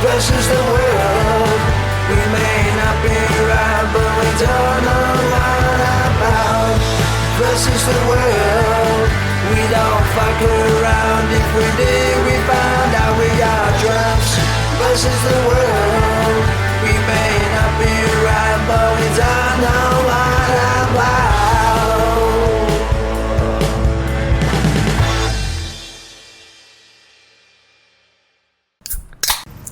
versus the world. We may not be right, but we don't know what about. Versus the world. We don't fuck around. If we did, we found out we are drunks. Versus the world. We may not be right, but we don't know what about.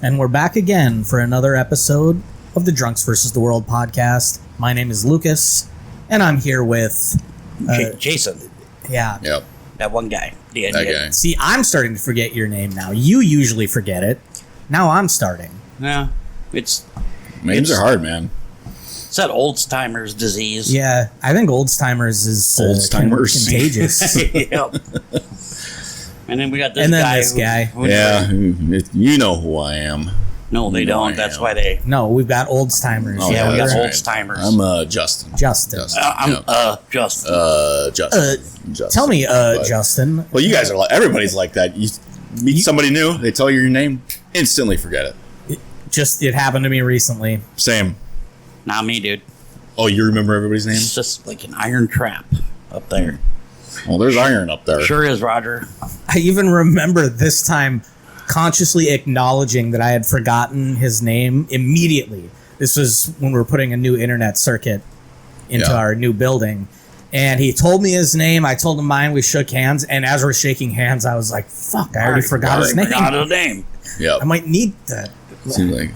And we're back again for another episode of the Drunks vs. the World podcast. My name is Lucas, and I'm here with... Jason. Yeah. Yep. That one guy. That guy. See, I'm starting to forget your name now. You usually forget it. Now I'm starting. Yeah. Names are hard, man. It's that old-timers disease. Yeah, I think Oldtimers is contagious. Yep. And then we got this And then guy. this guy. You know who I am. No, they don't. That's why they... No, we've got Oldtimers. Oh, yeah, we got that's right. old-timers. I'm Justin. Justin. I'm Justin. Justin. Tell me, But- Justin. Well, you guys are like, everybody's like that. You meet somebody new, they tell you your name, instantly forget it. It happened to me recently. Same. Not me, dude. Oh, you remember everybody's name? It's just like an iron trap up there. Well, there's iron up there. Sure is, Roger. I even remember this time consciously acknowledging that I had forgotten his name immediately. This was when we were putting a new internet circuit into our new building. And he told me his name. I told him mine. We shook hands. And as we're shaking hands, I was like, fuck, I already forgot his name. Forgot his name. Yep. I might need that. Seems like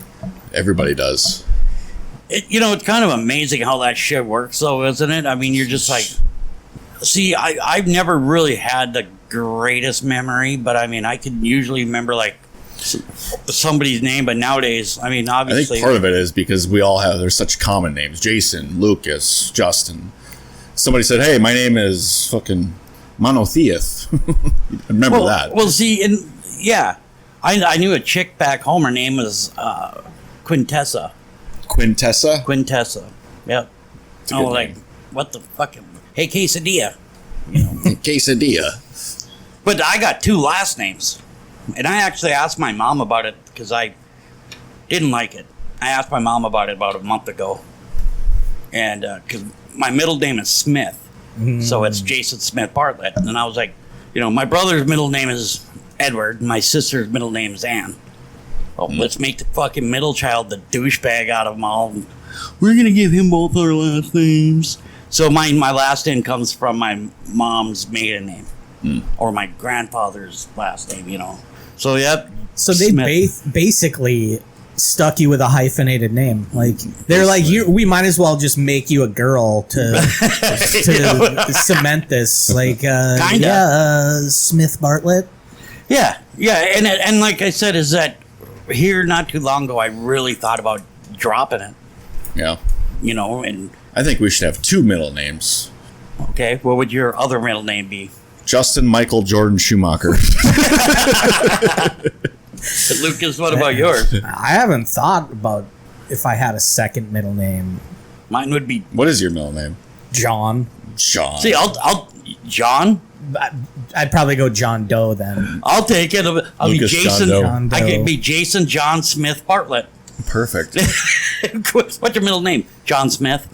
everybody does. It's kind of amazing how that shit works, though, isn't it? I mean, you're just like... See, I've never really had the greatest memory, but I mean, I can usually remember like somebody's name. But nowadays, I mean, obviously, I think part of it is because we all have, there's such common names. Jason, Lucas, Justin. Somebody said, hey, my name is fucking Monotheist. Remember that. Well, see, I knew a chick back home. Her name was Quintessa. Quintessa? Yep. a good like, name. what the fuck? Hey, quesadilla. Quesadilla. But I got two last names. And I actually asked my mom about it because I didn't like it. I asked my mom about it about a month ago. And because my middle name is Smith. So it's Jason Smith Bartlett. And I was like, my brother's middle name is Edward. My sister's middle name is Ann. Oh, let's make the fucking middle child the douchebag out of them all. We're going to give him both our last names. So my last name comes from my mom's maiden name. Or my grandfather's last name, So, yep. So they basically stuck you with a hyphenated name. Like, they're like, we might as well just make you a girl to cement this. Like, Smith Bartlett. Yeah. And like I said, is that here not too long ago, I really thought about dropping it. Yeah. And... I think we should have two middle names. Okay, what would your other middle name be? Justin Michael Jordan Schumacher. Lucas, what about yours? I haven't thought about if I had a second middle name. Mine would be What is your middle name? John. John. See, I'll John. I'd probably go John Doe then. I'll take it. I'll be Lucas Jason. John Doe. I could be Jason John Smith Bartlett. Perfect. What's your middle name? John Smith.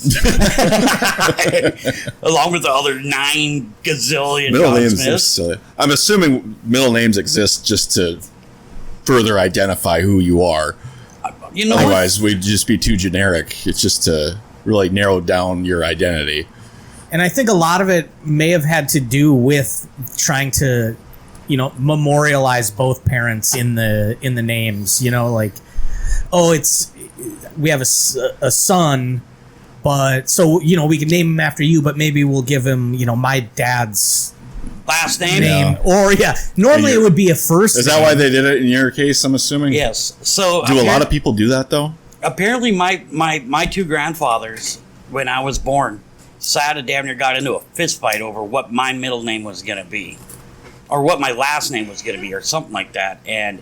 Along with the other 9 gazillion Middle John names are Smiths. silly. I'm assuming middle names exist just to further identify who you are. Otherwise, we'd just be too generic. It's just to really narrow down your identity. And I think a lot of it may have had to do with trying to, memorialize both parents in the names. We have a son, but so we can name him after you, but maybe we'll give him my dad's last name. Yeah. Or normally it would be a first. Is that name. why they did it in your case? I'm assuming. Yes. So do a lot of people do that though? Apparently, my 2 grandfathers, when I was born, sat and damn near got into a fist fight over what my middle name was going to be, or what my last name was going to be, or something like that. And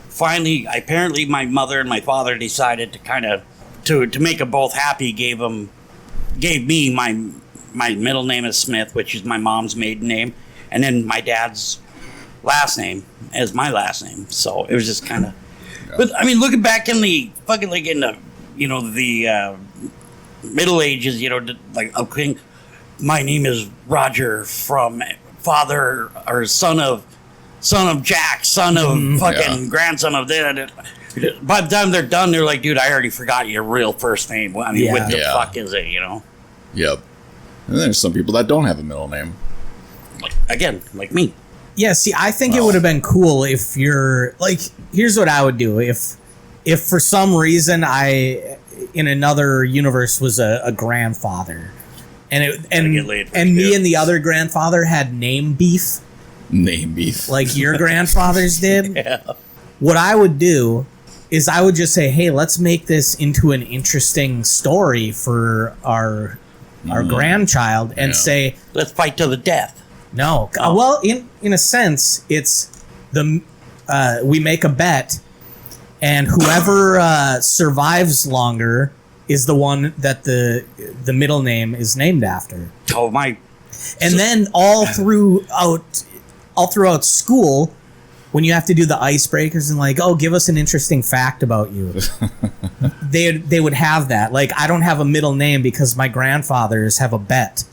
finally, apparently, my mother and my father decided to kind of to make them both happy. Gave me my middle name is Smith, which is my mom's maiden name, and then my dad's last name as my last name. So it was just kind of. But I mean, looking back in the fucking like in the the Middle Ages, like okay, my name is Roger from father or son of Jack, son of fucking grandson of that. By the time they're done, they're like, dude, I already forgot your real first name. I mean, what the fuck is it? Yep. And there's some people that don't have a middle name. Like me. Yeah, see, I think it would have been cool if you're like. Here's what I would do if for some reason I in another universe was a grandfather, and me and the other grandfather had name beef. Name beef, like your grandfathers did. Yeah. What I would do is I would just say, hey, let's make this into an interesting story for our grandchild, and say, let's fight to the death. No. Well, in a sense, it's we make a bet, and whoever survives longer is the one that the middle name is named after. Oh my! And then all throughout school, when you have to do the icebreakers and like, oh, give us an interesting fact about you, they would have that. Like, I don't have a middle name because my grandfathers have a bet.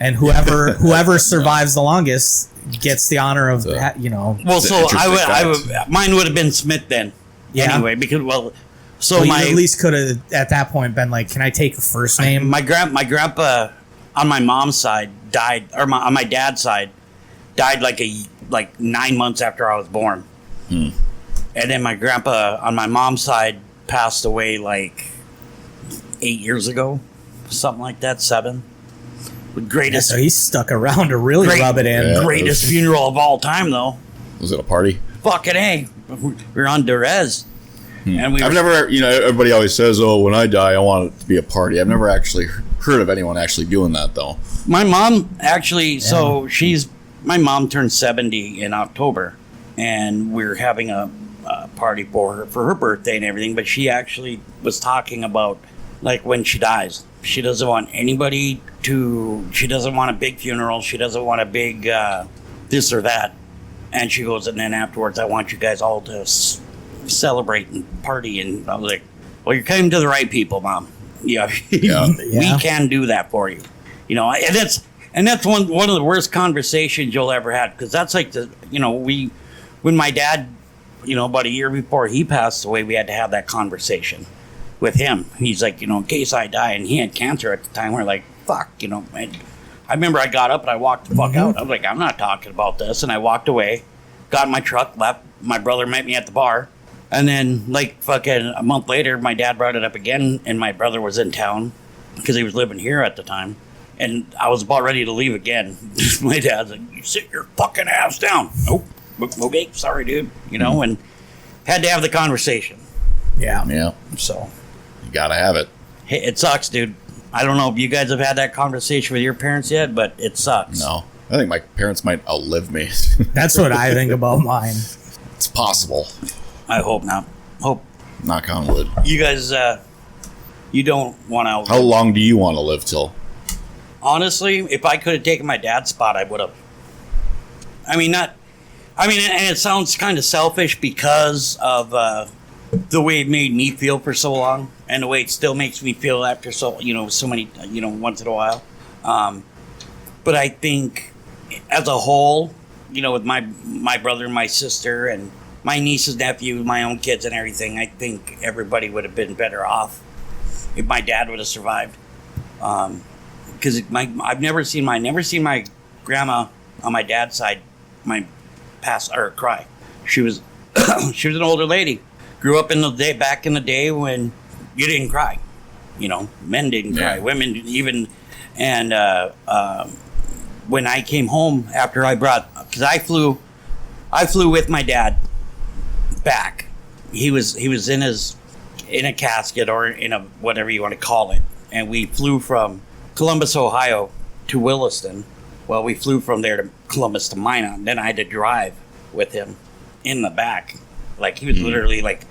And whoever survives the longest gets the honor of, Well, so mine would have been Smith then. Yeah. Anyway, because you at least could have at that point been like, can I take a first name? My grandpa on my mom's side died, or on my dad's side died like 9 months after I was born. And then my grandpa on my mom's side passed away like 8 years ago, something like that, 7. Greatest. So he stuck around to really rub it in. Yeah, greatest funeral of all time, though. Was it a party? Fucking A. We were on Durez. And I've never, everybody always says, oh, when I die, I want it to be a party. I've never actually heard of anyone actually doing that, though. My mom actually, my mom turned 70 in October, and we're having a party for her birthday and everything, but she actually was talking about, like, when she dies. She doesn't want anybody she doesn't want a big funeral. She doesn't want a big this or that. And she goes, and then afterwards, I want you guys all to celebrate and party. And I was like, well, you're coming to the right people, Mom. Yeah. We can do that for you. And that's one of the worst conversations you'll ever have. Because that's like when my dad, about a year before he passed away, we had to have that conversation with him. He's like, in case I die, and he had cancer at the time. We're like, fuck, and I remember I got up and I walked the fuck out. I was like, I'm not talking about this. And I walked away, got in my truck, left. My brother met me at the bar. And then, like, fucking a month later, my dad brought it up again, and my brother was in town because he was living here at the time. And I was about ready to leave again. My dad's like, you sit your fucking ass down. Nope. Okay, sorry, dude. And had to have the conversation. Yeah. So you gotta have it. Hey, it sucks, dude. I don't know if you guys have had that conversation with your parents yet, but it sucks. No. I think my parents might outlive me. That's what I think about mine. It's possible. I hope not. Knock on wood. You guys, you don't want to outlive. How long do you want to live till? Honestly, if I could have taken my dad's spot, I would have. And it sounds kind of selfish because of the way it made me feel for so long, and the way it still makes me feel after so many, once in a while. But I think as a whole, with my brother and my sister and my nieces, nephews, my own kids and everything, I think everybody would have been better off if my dad would have survived. Because I've never seen my grandma on my dad's side, cry. She was an older lady. Grew up back in the day when you didn't cry. Men didn't cry, women didn't even. And when I came home after because I flew with my dad back. He was in a casket or in a whatever you want to call it, and we flew from Columbus, Ohio to Williston. Well, we flew from there to Columbus to Minot. Then I had to drive with him in the back. Like, he was literally, like,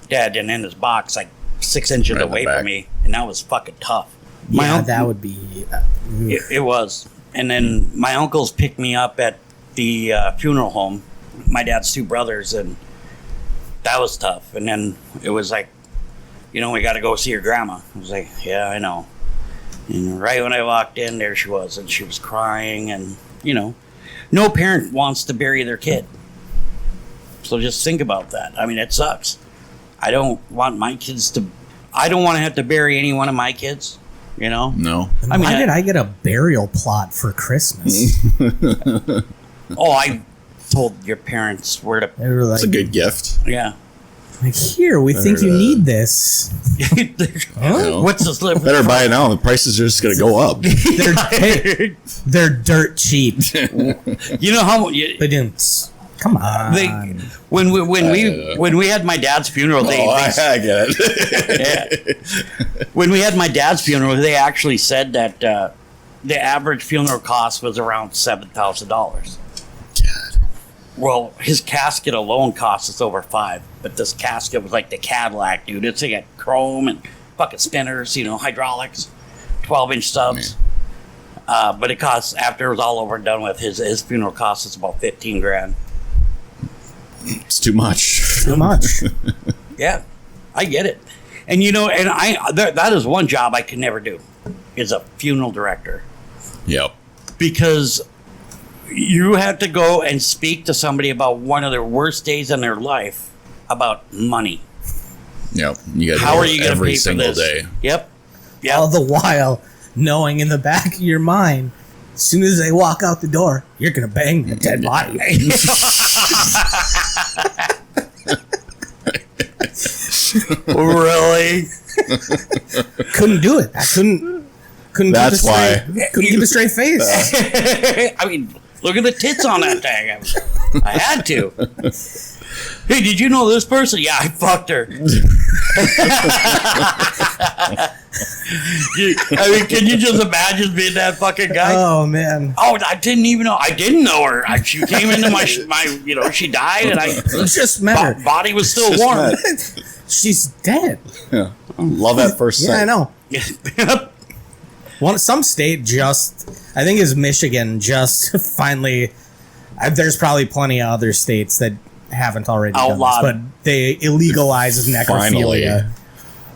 dead and in his box, like, 6 inches away from me. And that was fucking tough. That would be... It was. And then my uncles picked me up at the funeral home, my dad's 2 brothers, and that was tough. And then it was like, we got to go see your grandma. I was like, yeah, I know. And right when I walked in, there she was, and she was crying, and no parent wants to bury their kid. So just think about that. I mean, it sucks. I don't want to have to bury any one of my kids, No. Why did I get a burial plot for Christmas? I told your parents where to... They were like, it's a good gift. Yeah. Like, here, we think you need this. Huh? What's this? Better buy it now. The prices are just going to go up. They're dirt cheap. You know how... Come on. When we had my dad's funeral, I get it. Yeah. When we had my dad's funeral, they actually said that the average funeral cost was around $7,000. God. Well, his casket alone cost us over $5,000, but this casket was like the Cadillac, dude. It's got chrome and fucking spinners, hydraulics, 12-inch stubs. But it costs, after it was all over and done with, his funeral cost us about $15,000. It's too much. Too much. Yeah, I get it. And that is one job I could never do, is a funeral director. Yep. Because you have to go and speak to somebody about one of their worst days in their life about money. Yep. How are you going to every pay for single this? day? Yep. All the while knowing in the back of your mind, as soon as they walk out the door, you're going to bang the dead body. Really? Couldn't do it. I couldn't. That's why. Couldn't keep a straight face. I mean, look at the tits on that thing. I had to. Hey, did you know this person? Yeah, I fucked her. I mean, can you just imagine being that fucking guy? Oh, man. Oh, I didn't even know. I didn't know her. She came into my, she died, and I just met her. Body was still warm. She's dead. Yeah. Love at first sight. Yeah, I know. Some state I think is Michigan, just finally, there's probably plenty of other states that haven't already done this, but they illegalized necrophilia. Finally.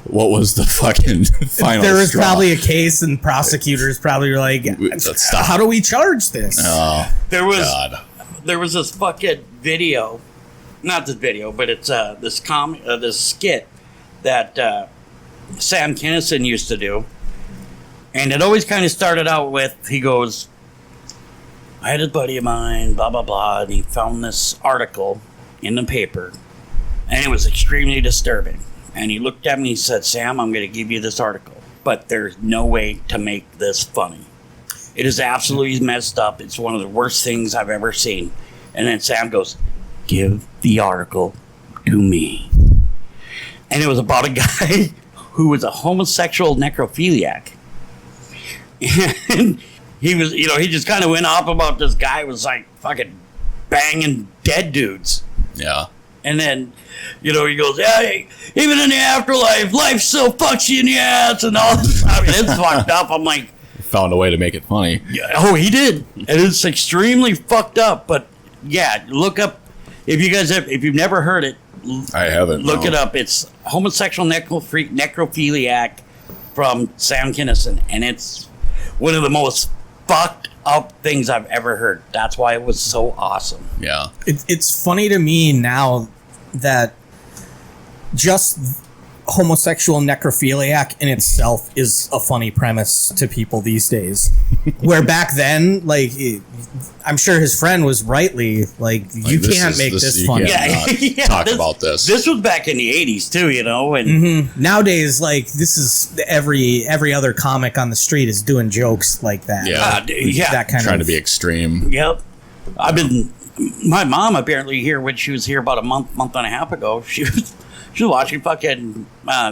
What was the fucking final There was straw? probably a case, and prosecutors probably were like, how do we charge this? Oh, there was God. There was this fucking video, not this video, but it's this skit that Sam Kinison used to do. And it always kind of started out with, he goes, I had a buddy of mine, blah, blah, blah, and he found this article in the paper, and it was extremely disturbing. And he looked at me and he said, Sam, I'm going to give you this article, but there's no way to make this funny. It is absolutely messed up. It's one of the worst things I've ever seen. And then Sam goes, give the article to me. And it was about a guy who was a homosexual necrophiliac. And he was, he just kind of went off about this guy was like fucking banging dead dudes. Yeah. And then, he goes, yeah, even in the afterlife, life still fucks you in the ass and all this. I mean, it's fucked up. I'm like, found a way to make it funny. Yeah, oh, he did. And it's extremely fucked up. But yeah, look up, if you've never heard it, I haven't. Look it up. It's homosexual necrophiliac from Sam Kinison. And it's one of the most fucked up things I've ever heard. That's why it was so awesome. Yeah. It's funny to me now that just homosexual necrophiliac in itself is a funny premise to people these days. Where back then, like, I'm sure his friend was rightly like, you can't make this funny. Yeah, talk about this. This was back in the 80s too, and nowadays, like, this is every other comic on the street is doing jokes like that. Yeah, that kind trying of to be extreme. Yep. My mom apparently here when she was here about a month and a half ago, she was watching fucking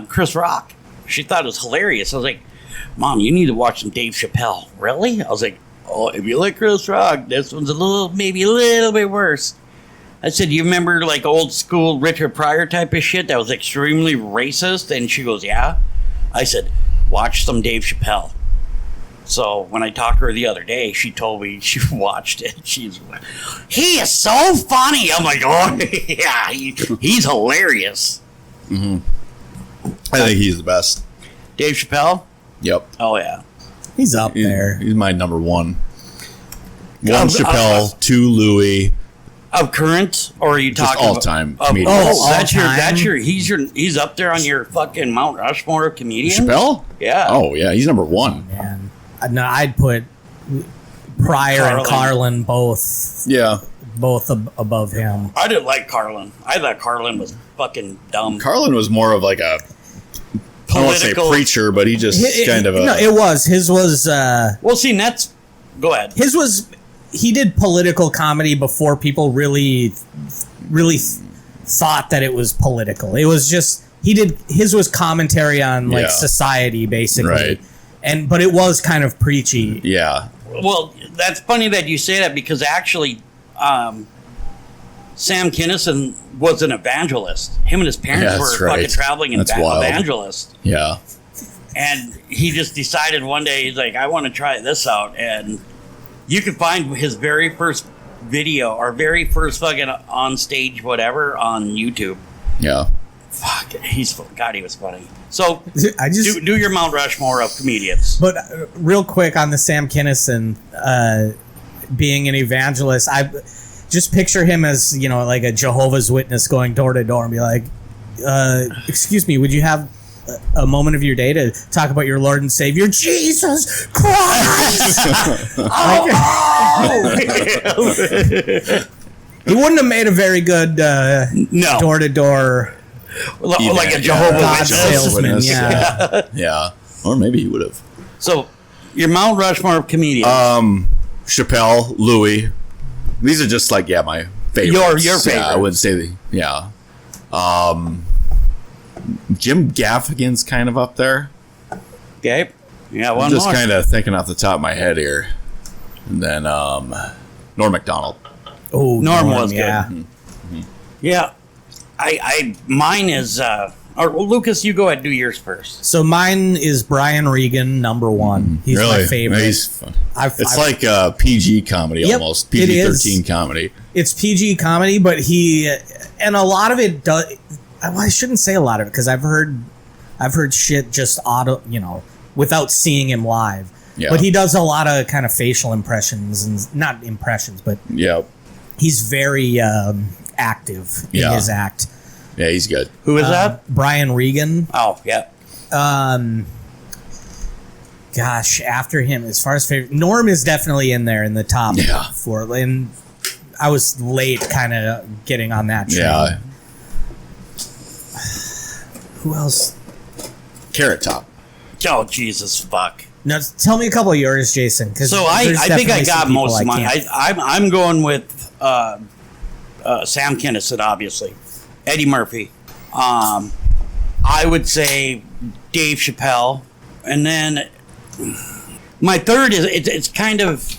Chris Rock. She thought it was hilarious. I was like, Mom, you need to watch some Dave Chappelle. Really? I was like, oh, if you like Chris Rock, this one's maybe a little bit worse. I said, you remember like old school Richard Pryor type of shit that was extremely racist? And she goes, yeah. I said, watch some Dave Chappelle. So when I talked to her the other day, she told me she watched it. She's like, he is so funny. I'm like, oh, yeah, he's hilarious. Mm-hmm. I think he's the best. Dave Chappelle? Yep. Oh, yeah. He's up there. He's my number one. One Chappelle, two Louis. Of current, or are you Just talking all-time about, comedians. He's up there on your fucking Mount Rushmore of comedians? Chappelle? Yeah. Oh, yeah, he's number one. Man. No, I'd put Pryor and Carlin both above him. I didn't like Carlin. I thought Carlin was fucking dumb. Carlin was more of like a, I don't want to say preacher, but he just kind of a... No, it was. His was... well, see, that's... Go ahead. His was... He did political comedy before people really thought that it was political. It was just... His was commentary on, like, society, basically. Right. But it was kind of preachy. Yeah. Well, that's funny that you say that, because actually... Sam Kinison was an evangelist. Him and his parents were fucking traveling evangelists. Yeah. And he just decided one day, he's like, I want to try this out. And you can find his very first video, or very first fucking on stage whatever, on YouTube. Yeah. Fuck, he was funny. So I just do your Mount Rushmore of comedians. But real quick on the Sam Kinison being an evangelist, I just picture him as, like a Jehovah's Witness going door to door and be like, excuse me, would you have a moment of your day to talk about your Lord and Savior, Jesus Christ? He wouldn't have made a very good door to door, like a Jehovah's Witness salesman. Yeah. Yeah. Or maybe he would have. So your Mount Rushmore of comedians. Chappelle, Louis. These are just like, my favorites. Your favorites. Yeah, I would say, Jim Gaffigan's kind of up there. Okay. Yeah, one I'm just more. kind of thinking off the top of my head here. And then Norm Macdonald. Oh, Norm was good. Yeah. Mm-hmm. Yeah. Mine is or Lucas, you go ahead and do yours first. So mine is Brian Regan, number one. He's my favorite. He's fun. It's like a PG comedy almost. PG-13 comedy. It's PG comedy, but and a lot of it does. Well, I shouldn't say a lot of it, because I've heard shit just without seeing him live. Yeah. But he does a lot of kind of facial impressions, and not impressions, but he's very active in his act. Yeah, he's good. Who is that? Brian Regan. Oh, yeah. Gosh, after him, as far as favorite, Norm is definitely in there in the top four. And I was late kind of getting on that train. Yeah. Who else? Carrot Top. Oh, Jesus, fuck. Now, tell me a couple of yours, Jason. So I think I got most of mine. I'm going with Sam Kinison, obviously. Eddie Murphy. I would say Dave Chappelle. And then my third is, it's kind of,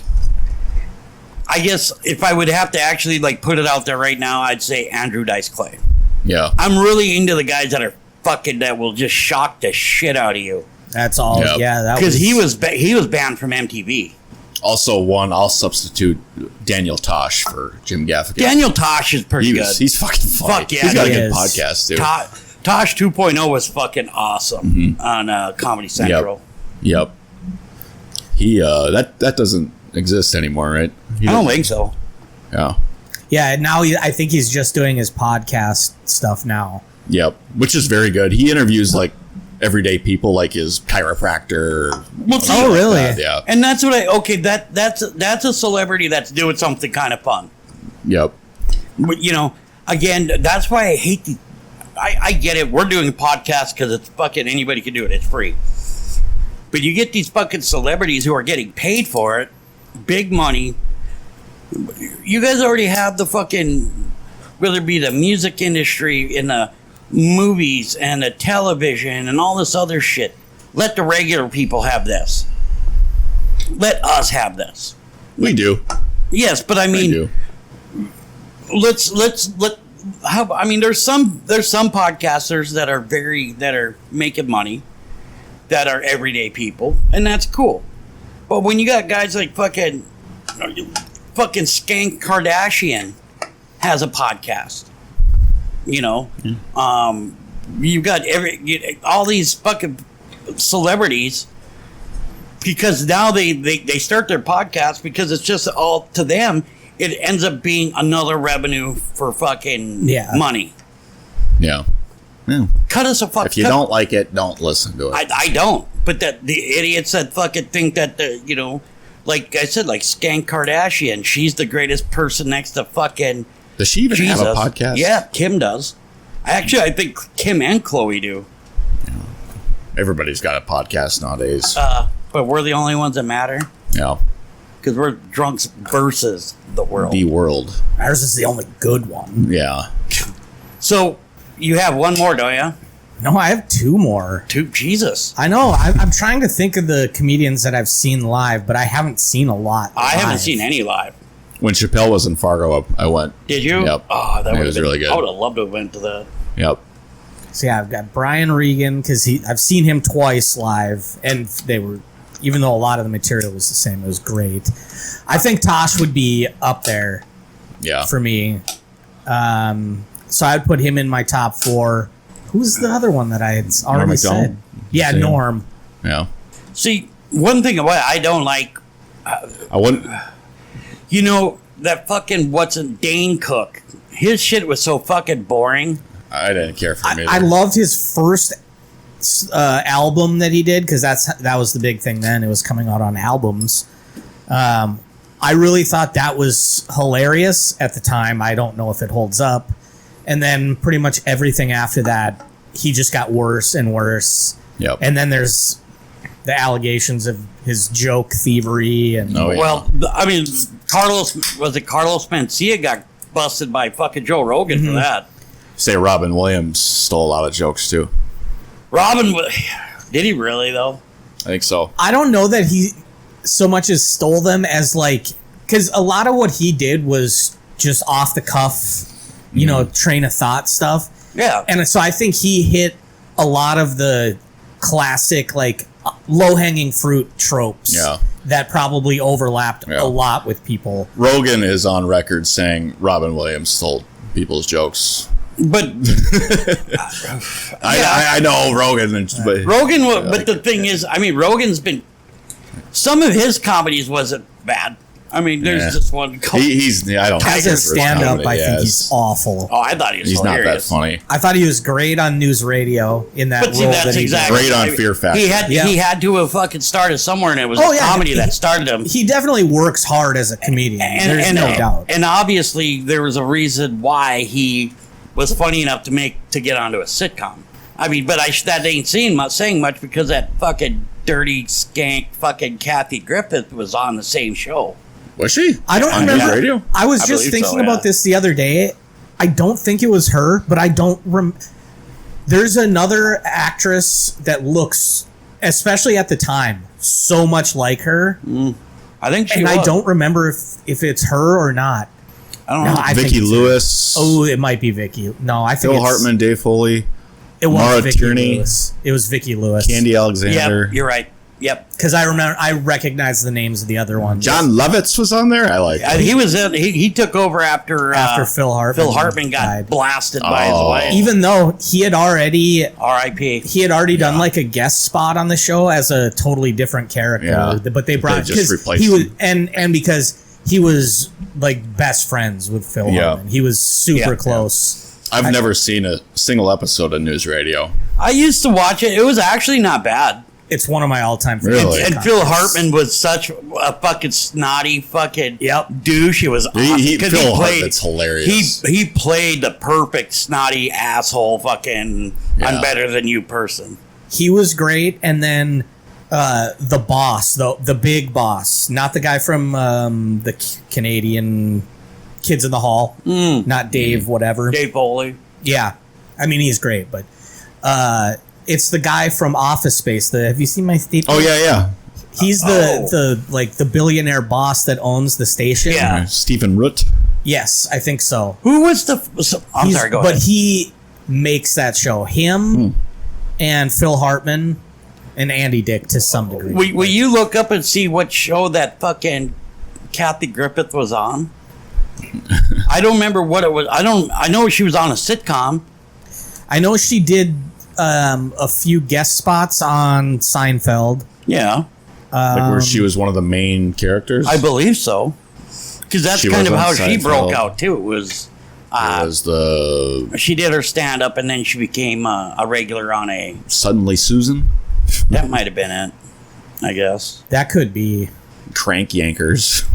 I guess if I would have to actually put it out there right now, I'd say Andrew Dice Clay. Yeah. I'm really into the guys that are that will just shock the shit out of you. That's all. Yep. Yeah. Because he was banned from MTV. Also, I'll substitute Daniel Tosh for Jim Gaffigan. Daniel Tosh is pretty good. He's fucking funny. Fuck yeah. He's got a good podcast, too. Tosh 2.0 was fucking awesome on Comedy Central. Yep. He, that doesn't exist anymore, right? I don't think so. Yeah. Yeah, now I think he's just doing his podcast stuff now. Yep, which is very good. He interviews everyday people, like his chiropractor. Oh, really? Yeah. And that's what that's a celebrity that's doing something kind of fun. Yep. But, again, that's why I hate I get it. We're doing a podcast because it's fucking anybody can do it. It's free. But you get these fucking celebrities who are getting paid for it, big money. You guys already have the fucking, whether it be the music industry, in the movies and the television and all this other shit. Let the regular people have this. Let us have this. We do. Yes, but I mean, there's some podcasters that are making money, that are everyday people, and that's cool. But when you got guys like fucking Skank Kardashian has a podcast, you know, you got all these fucking celebrities, because now they start their podcast because it's just all to them. It ends up being another revenue for fucking money. Yeah. Cut us a fuck. If you don't like it, don't listen to it. I don't. But that the idiots that fucking think that you know, like I said, like Skank Kardashian, she's the greatest person next to fucking. Does she even Jesus. have a podcast? Yeah, Kim does. Actually, I think Kim and Chloe do. Everybody's got a podcast nowadays. But we're the only ones that matter. Yeah. Because we're drunks versus the world. The world. Ours is the only good one. Yeah. So you have one more, don't you? No, I have two more. Two? Jesus. I know. I'm trying to think of the comedians that I've seen live, but I haven't seen a lot. I haven't live. seen any live. When Chappelle was in Fargo, I went. Did you? Yep. Oh, that was really good. I would have loved to have went to that. Yep. So yeah, I've got Brian Regan because I've seen him twice live, and they were, even though a lot of the material was the same, it was great. I think Tosh would be up there. Yeah. For me. So I'd put him in my top 4. Who's the other one that I had already said? Yeah, Norm. Yeah. See, one thing about I don't like, I wouldn't. you know, that fucking Dane Cook. His shit was so fucking boring. I didn't care for him either. I loved his first album that he did because that was the big thing then. It was coming out on albums. I really thought that was hilarious at the time. I don't know if it holds up. And then pretty much everything after that, he just got worse and worse. Yep. And then there's the allegations of his joke thievery and Well, I mean, Carlos Mencia got busted by fucking Joe Rogan for that. Say Robin Williams stole a lot of jokes too. Did he really though? I think so. I don't know that he so much as stole them as because a lot of what he did was just off the cuff, you know, train of thought stuff. Yeah. And so I think he hit a lot of the classic, low-hanging fruit tropes that probably overlapped a lot with people. Rogan is on record saying Robin Williams stole people's jokes. But I know Rogan. But the thing is, I mean, Rogan's been... Some of his comedies wasn't bad. I mean, there's this one... I don't As a stand-up, I think he's awful. Oh, I thought he was He's hilarious. not that funny. I thought he was great on news radio in that But see, role that's that he exactly... Great on Fear Factor. He had to have fucking started somewhere, and it was comedy that started him. He definitely works hard as a comedian. There's no doubt. And obviously, there was a reason why he was funny enough to get onto a sitcom. I mean, but that ain't saying much because that fucking dirty skank fucking Kathy Griffith was on the same show. Was she? I don't on remember. Radio? I was just thinking about this the other day. I don't think it was her, but I don't There's another actress that looks, especially at the time, so much like her. I think she was. I don't remember if it's her or not. I don't know. Vicki Lewis. Oh, it might be Vicki. No, I think Phil Hartman, Dave Foley. It was Mara Vicki Tierney. Lewis. It was Vicki Lewis. Candy Alexander. Yep, you're right. Yep. Because I recognize the names of the other ones. John Lovitz was on there. I like. He was in. He took over after Phil Hartman. Phil Hartman got died. blasted by his wife. Even though he had already R.I.P. He had already done a guest spot on the show as a totally different character. Yeah. But they brought just replaced he was him. and because he was best friends with Phil Hartman. He was super close. I've never seen a single episode of News Radio. I used to watch it. It was actually not bad. It's one of my all-time Really? favorites. And Phil Hartman was such a fucking snotty fucking douche. It was awesome. Phil Hartman's hilarious. He played the perfect snotty asshole fucking I'm better than you person. He was great. And then the boss, the big boss, not the guy from the Canadian Kids in the Hall, not Dave, whatever. Dave Foley. Yeah. I mean, he's great, but it's the guy from Office Space. Have you seen my statement? Oh, yeah. He's the billionaire boss that owns the station. Yeah. Stephen Root. Yes, I think so. Who was I'm sorry, go ahead. But he makes that show. Him and Phil Hartman and Andy Dick to some degree. Will you look up and see what show that fucking Kathy Griffith was on? I don't remember what it was. I know she was on a sitcom. I know she did a few guest spots on Seinfeld. Yeah. Like where she was one of the main characters? I believe so. Because that's kind of how she broke out, too. It was she did her stand-up, and then she became a regular on a... Suddenly Susan? That might have been it, I guess. That could be. Crank Yankers.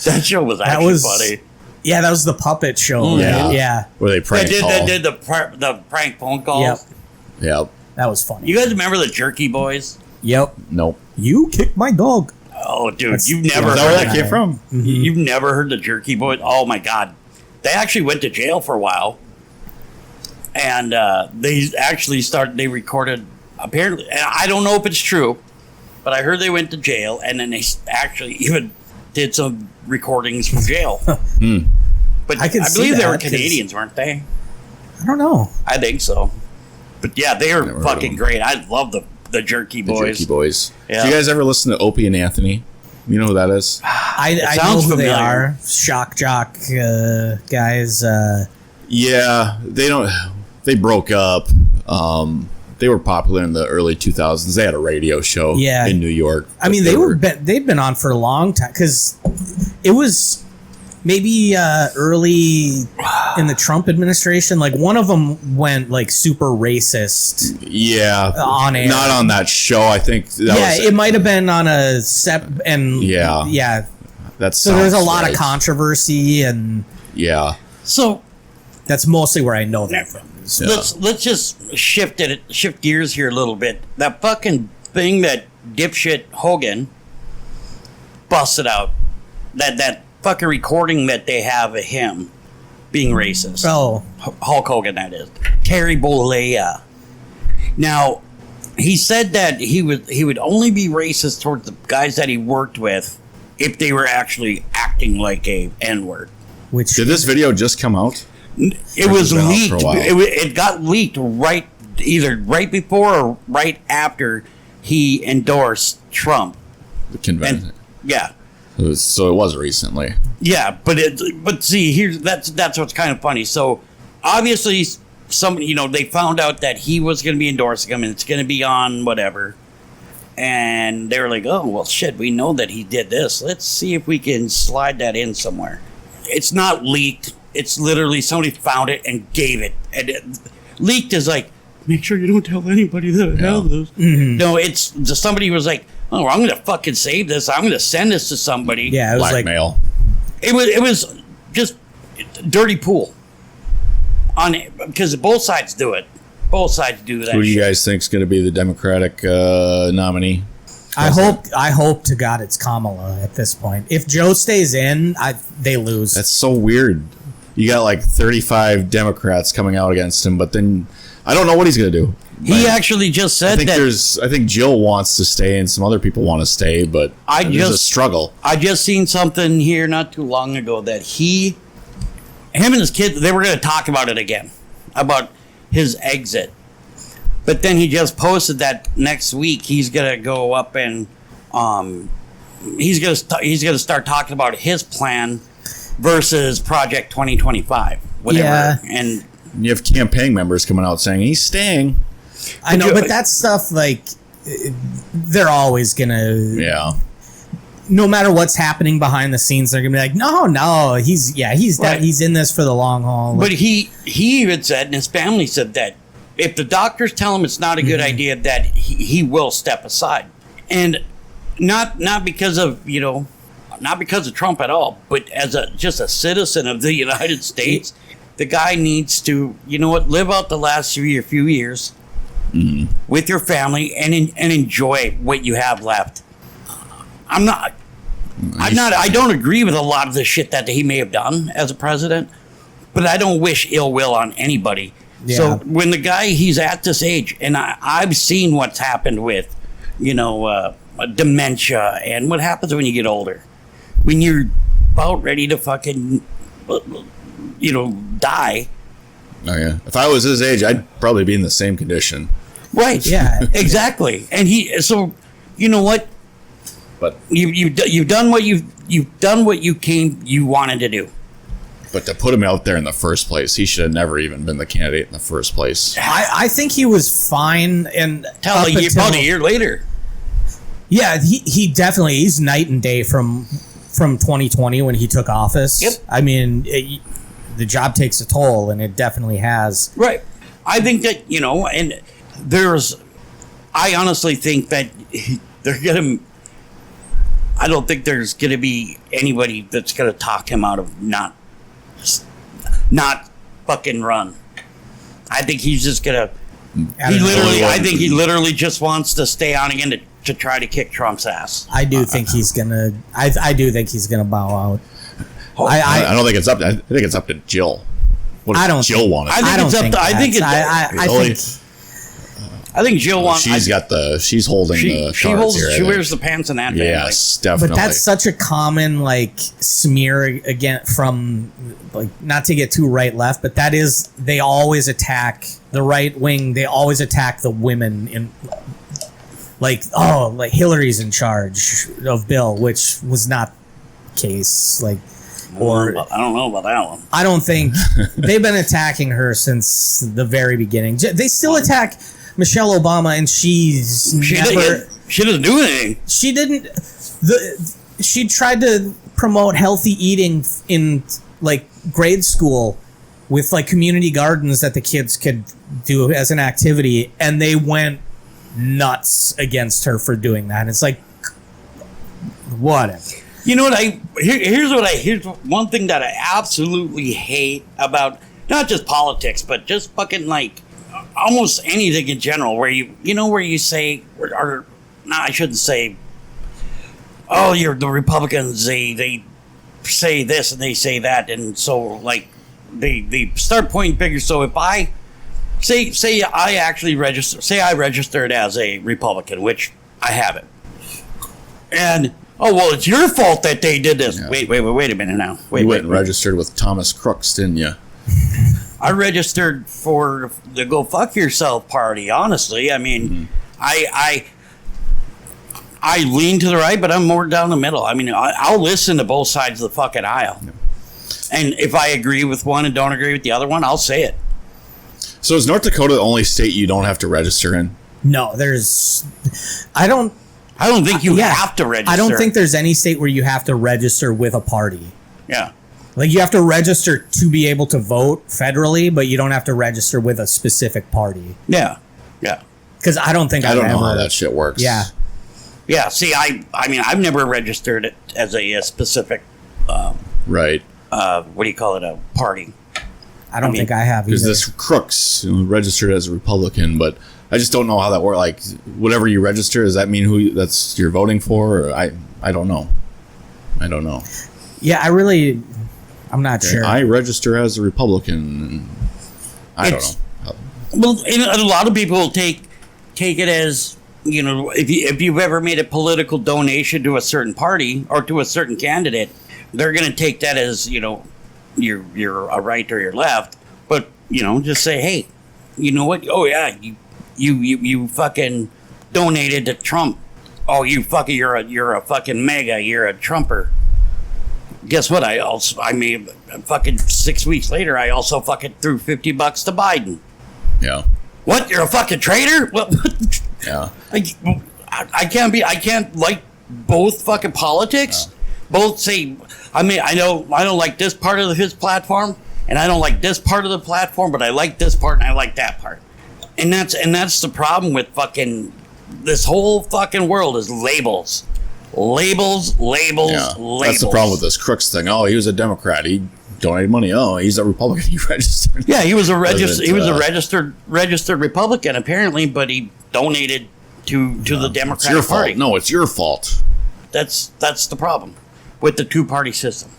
That show was actually funny. Yeah, that was the puppet show. Yeah. Right? Yeah. Where they pranked They did the prank phone calls. Yep. That was funny. You guys remember the Jerky Boys? Yep. Nope. You kicked my dog. Oh, dude, you've never Is that where that came from? Mm-hmm. You've never heard the Jerky Boys? Oh my God, they actually went to jail for a while, and they actually they recorded. Apparently, and I don't know if it's true, but I heard they went to jail, and then they actually even did some recordings from jail. But I believe they were Canadians, weren't they? I don't know. I think so. But yeah, they were fucking great. I love the Jerky Boys. The Jerky Boys. Yeah. Do you guys ever listen to Opie and Anthony? You know who that is? I know who they are. Shock jock guys. Yeah, they broke up. They were popular in the early 2000s. They had a radio show in New York. I mean, they'd been on for a long time because it was maybe early in the Trump administration. Like one of them went like super racist. Yeah, on air. Not on that show. I think. It might have been on a yeah. That's so there's a lot of controversy and So that's mostly where I know that from. Yeah. Let's just shift gears here a little bit. That fucking thing that dipshit Hogan busted out. That fucking recording that they have of him being racist. Oh, Hulk Hogan, that is. Terry Bollea. Now, he said that he would only be racist towards the guys that he worked with if they were actually acting like a N-word. Did this video just come out? It was leaked. It got leaked either right before or right after he endorsed Trump. The convention. Yeah. So it was recently. Yeah, but see, that's what's kind of funny. So obviously, they found out that he was going to be endorsing him, and it's going to be on whatever. And they were like, "Oh well, shit, we know that he did this. Let's see if we can slide that in somewhere." It's not leaked. It's literally somebody found it and gave it. And leaked is like, make sure you don't tell anybody that I have this. Mm-hmm. No, it's somebody was like, oh, I'm going to fucking save this. I'm going to send this to somebody. Yeah, it was blackmail. It was just dirty pool on it because both sides do it. Both sides do that. Who do you guys think is going to be the Democratic nominee? I hope to God it's Kamala at this point. If Joe stays in, they lose. That's so weird. You got like 35 Democrats coming out against him, but then I don't know what he's going to do. He actually just said I think Jill wants to stay and some other people want to stay, but there's a struggle. I just seen something here not too long ago that him and his kids, they were going to talk about it again, about his exit. But then he just posted that next week he's going to go up and he's going to start talking about his plan versus Project 2025, whatever. Yeah. And you have campaign members coming out saying he's staying. I know, but that stuff, like, they're always gonna. Yeah. No matter what's happening behind the scenes, they're gonna be like, no, he's right. He's in this for the long haul. But he even said, and his family said that if the doctors tell him it's not a good idea, that he will step aside, and not because of not because of Trump at all, but as just a citizen of the United States, the guy needs to live out the last few years. Mm-hmm. With your family and enjoy what you have left. I don't agree with a lot of the shit that he may have done as a president, but I don't wish ill will on anybody. Yeah. So when the guy, he's at this age, and I've seen what's happened with, dementia and what happens when you get older. When you're about ready to fucking, die. Oh yeah. If I was his age, I'd probably be in the same condition. Right. Yeah. Exactly. And so you know what? But You've done what you wanted to do. But to put him out there in the first place, he should have never even been the candidate in the first place. I think he was fine, and About a year later. Yeah, he definitely, he's night and day from 2020 when he took office. Yep. I mean, the job takes a toll, and it definitely has. Right. I think that, and I honestly think that they're going to, I don't think there's going to be anybody that's going to talk him out of not fucking run. I think he's just going to, I think he literally just wants to stay on again to try to kick Trump's ass. I do think he's gonna. I do think he's gonna bow out. I don't think it's up. I think it's up to Jill. What does Jill want? I think Jill wants. She's holding the cards here. She wears the pants in that. Yes, definitely. But that's such a common smear again from not to get too right left, but that is, they always attack the right wing. They always attack the women in Hillary's in charge of Bill, which was not the case. I don't know about that one. I don't think they've been attacking her since the very beginning. They still attack Michelle Obama, and she doesn't do anything. She didn't. She tried to promote healthy eating in grade school with community gardens that the kids could do as an activity, and they went nuts against her for doing that. And it's whatever. You know what here's one thing that I absolutely hate about not just politics, but just fucking almost anything in general, where you say, or no, I shouldn't say, oh, you're the Republicans, they say this and they say that, and so they start pointing fingers. So if I say I registered as a Republican, which I haven't, and it's your fault that they did this. Yeah. Wait a minute now. You went and registered with Thomas Crooks, didn't you? I registered for the Go Fuck Yourself party, honestly. I mean, I lean to the right, but I'm more down the middle. I mean, I'll listen to both sides of the fucking aisle. Yeah. And if I agree with one and don't agree with the other one, I'll say it. So is North Dakota the only state you don't have to register in? No, I don't think you have to register. I don't think there's any state where you have to register with a party. Yeah. You have to register to be able to vote federally, but you don't have to register with a specific party. Yeah. Yeah. Because I don't know how that shit works. Yeah. Yeah. See, I mean, I've never registered it as a specific. Right. What do you call it? A party. I don't think I have either. Because this Crooks registered as a Republican, but I just don't know how that works. Whatever you register, does that mean that's you're voting for? Or I don't know. Yeah, I'm not sure. I register as a Republican. I don't know. Well, a lot of people take it as, if you've ever made a political donation to a certain party or to a certain candidate, they're going to take that as, you're a right or you're left. But, just say, hey, you know what? Oh, yeah, you fucking donated to Trump. Oh, you're a fucking mega. You're a Trumper. Guess what? Fucking 6 weeks later, I also fucking threw $50 to Biden. Yeah. What? You're a fucking traitor? What? Yeah. I can't like both fucking politics. Yeah. Both say, I don't like this part of his platform, and I don't like this part of the platform, but I like this part and I like that part. And that's the problem with fucking this whole fucking world is labels. Labels. That's the problem with this Crooks thing. Oh, he was a Democrat. He donated money. Oh, he's a Republican. He registered. Yeah, he was a registered Republican apparently, but he donated to the Democratic Party. Fault. No, it's your fault. That's the problem with the two-party system.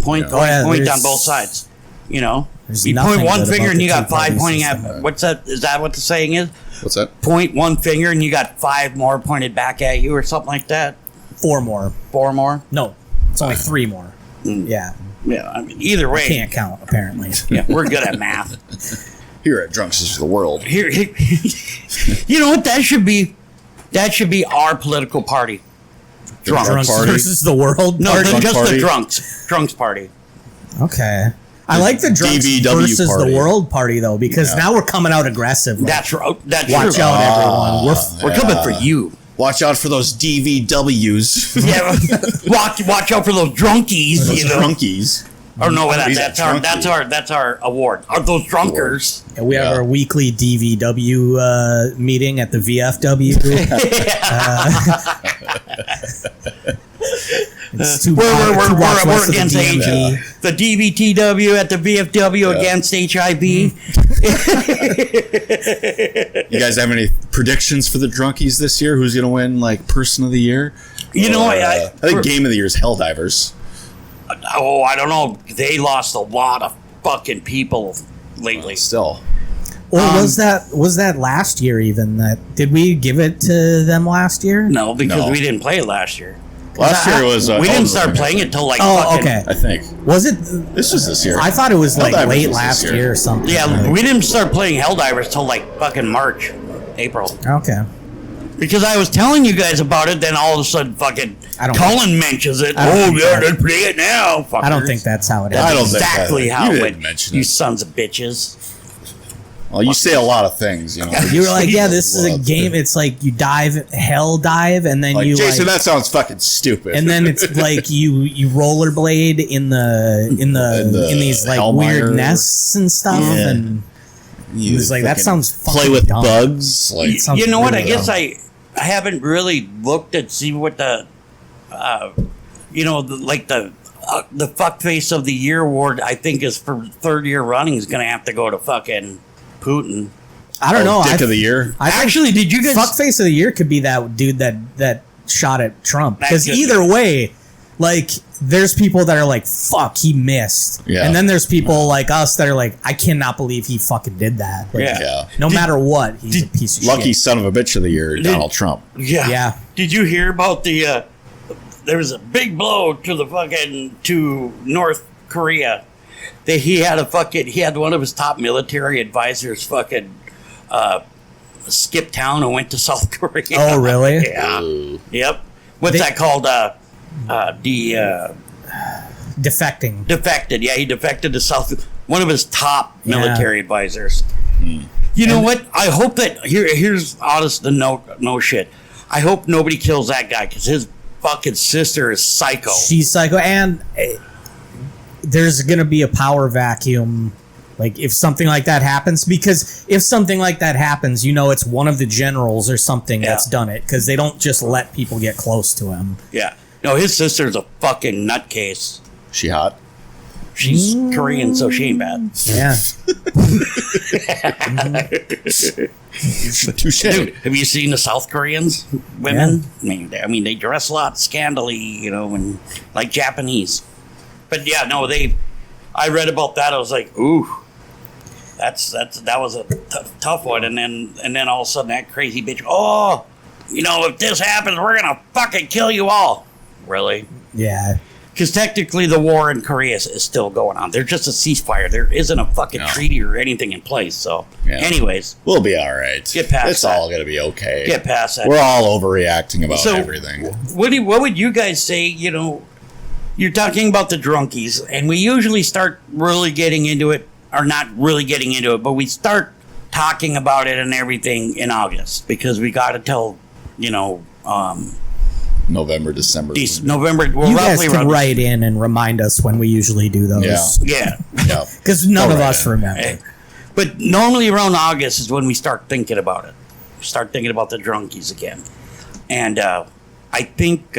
Point on both sides. You point one finger and you got five pointing at. What's that? Is that what the saying is? What's that? Point one finger and you got five more pointed back at you, or something like that. 4 more. 4 more? No, it's only 3 more. Yeah. Yeah. I mean, either way, I can't count apparently. Yeah, we're good at math. Here at Drunks is the World. Here, you know what? That should be our political party. Drunks Party? versus the world. No, party? just party? the drunks party. Okay. I like the drunks DVTW versus party. the world party though, because now we're coming out aggressive. Like, That's right. That's watch true. out, everyone. We're coming for you. Watch out for those DVWs. Yeah, watch out for those drunkies. Those You know. drunkies. Oh no, He's that's a our drunkie. that's our award. Are those drunkers? And we have our weekly DVW meeting at the VFW. It's two We're blocks west of the against DMV. The DVTW at the VFW against HIV. You guys have any predictions for the drunkies this year? Who's going to win, like, Person of the Year? You know, I think Game of the Year is Helldivers. I don't know. They lost a lot of fucking people lately. Still. Or was that last year even? Did we give it to them last year? No, because No. we didn't play it last year. Last year was... We didn't start playing it till like fucking... okay. I think. Was it? This was this year. I thought it was like Helldivers late was this last year. year or something. Yeah, we didn't start playing Helldivers till like fucking March, April. Okay. Because I was telling you guys about it, then all of a sudden fucking I don't Colin mentions it. I don't Oh, think yeah, that- let's play it now. Fuckers. I don't think that's how it is. I don't think exactly that- how you it didn't went. mention You it. sons of bitches. Well, you say a lot of things, you know. You were like, yeah, this is a Well, game. It's like you hell dive, and then Like, you Jason, like, that sounds fucking stupid. and then it's like you rollerblade in these like Hellmire. weird nests and stuff, Yeah. and You it was like that fucking sounds play fucking with dumb. bugs. Like, sounds You know what? I really guess dumb. I haven't really looked at see what the the fuck face of the year award. I think is for third year running is going to have to go to fucking Putin. I don't know. Dick of the Year. I think Actually, did you guys? fuckface of the year could be that dude that shot at Trump, That because could either way, like there's people that are like, fuck, he missed, Yeah. and then there's people like us that are like, I cannot believe he fucking did that. Like, Yeah. Yeah. no matter what, he's a piece of Lucky shit. son of a bitch of the year, Donald Trump. Yeah. Yeah. Did you hear about the? There was a big blow to North Korea. He had one of his top military advisors fucking skipped town and went to South Korea. Oh, really? Yeah. Ooh. Yep. What's that called? Defecting. Defected. Yeah, he defected to South. One of his top military advisors. Hmm. You know what? I hope that here's honest the no shit. I hope nobody kills that guy because his fucking sister is psycho. She's psycho, and there's gonna be a power vacuum. Like if something like that happens, because if something like that happens, you know it's one of the generals or something that's done it, because they don't just let people get close to him. Yeah. No, his sister's a fucking nutcase. She hot. She's Korean, so she ain't bad. Yeah. Touche. Dude, have you seen the South Koreans women? I mean, they dress a lot scandally, you know, and like Japanese. But yeah, no, I read about that. I was like, ooh, that was a tough one. And then all of a sudden, that crazy bitch. Oh, you know, if this happens, we're gonna fucking kill you all. Really? Yeah. Because technically, the war in Korea is still going on. There's just a ceasefire. There isn't a fucking treaty or anything in place. So, anyways, We'll be all right. Get past It's that. all going to be okay. get past that. We're all overreacting about So, everything. What would you guys say? You know, you're talking about the drunkies, and we usually start really getting into it, or not really getting into it, but we start talking about it and everything in August because we got to tell, you know, November, December. November. Well, You guys roughly can around. write in and remind us when we usually do those. Yeah. Yeah. Yeah. Because none of All right. us remember. But normally around August is when we start thinking about it. Start thinking about the drunkies again. And I think,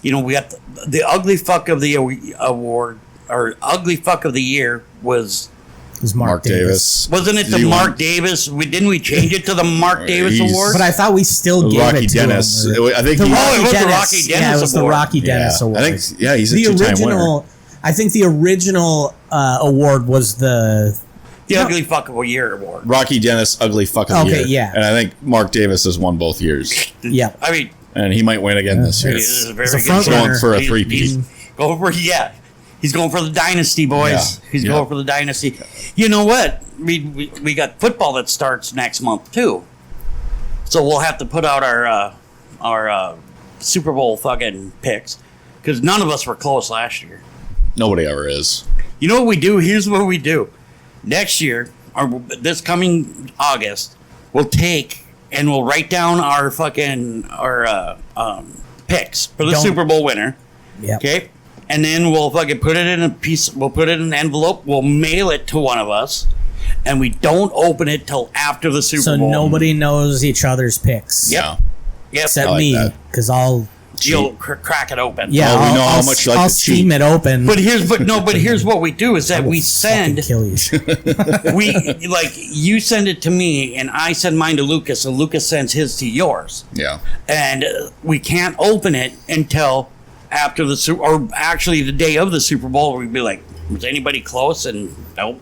you know, we got the ugly fuck of the award, or ugly fuck of the year was... It was Mark Davis. Wasn't it the You Mark want- Davis? Didn't we change it to the Mark Davis He's- Award? But I thought we still gave Rocky it to Dennis. him. I think The he- Oh, it was the Dennis. Rocky Dennis Yeah, it was the Award. Rocky Dennis yeah. Award. I think, yeah, he's a the two-time original. winner. I think the original award was the. the Ugly Fuck of a Year Award. Rocky Dennis, ugly fuck of the Okay, year. yeah. And I think Mark Davis has won both years. Yeah. I mean, And he might win again this year. this is a very It's a good front choice. runner. Going for a He's three-peat. Go for, yeah. He's going for the dynasty, boys. Yeah. He's going for the dynasty. You know what? We got football that starts next month too, so we'll have to put out our Super Bowl fucking picks because none of us were close last year. Nobody ever is. You know what we do? Here's what we do. Next year, or this coming August, we'll take and we'll write down our picks for the Super Bowl winner. Yep. Okay. And then we'll fucking put it in a piece. We'll put it in an envelope. We'll mail it to one of us, and we don't open it till after the Super Bowl. So nobody knows each other's picks. Yep. Yep. Except like me, that. because I'll. You'll crack it open. Yeah, we know how much you like I'll to steam cheat. it open. But here's what we do is that we send. Kill you. You send it to me, and I send mine to Lucas, and Lucas sends his to yours. Yeah. And we can't open it until after or actually the day of the Super Bowl. We'd be like, was anybody close? And nope.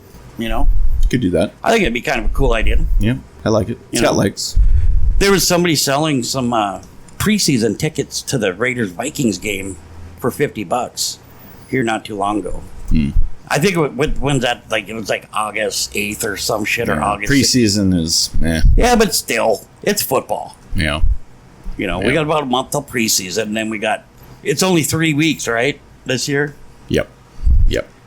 Could do that. I think it'd be kind of a cool idea. Yeah. I like it. It's got legs. There was somebody selling some preseason tickets to the Raiders-Vikings game for $50 here not too long ago. I think when's that? It was like August 8th or some shit, or August. Preseason is, Yeah, but still, it's football. Yeah. We got about a month till preseason, and then it's only 3 weeks, right, this year? Yep.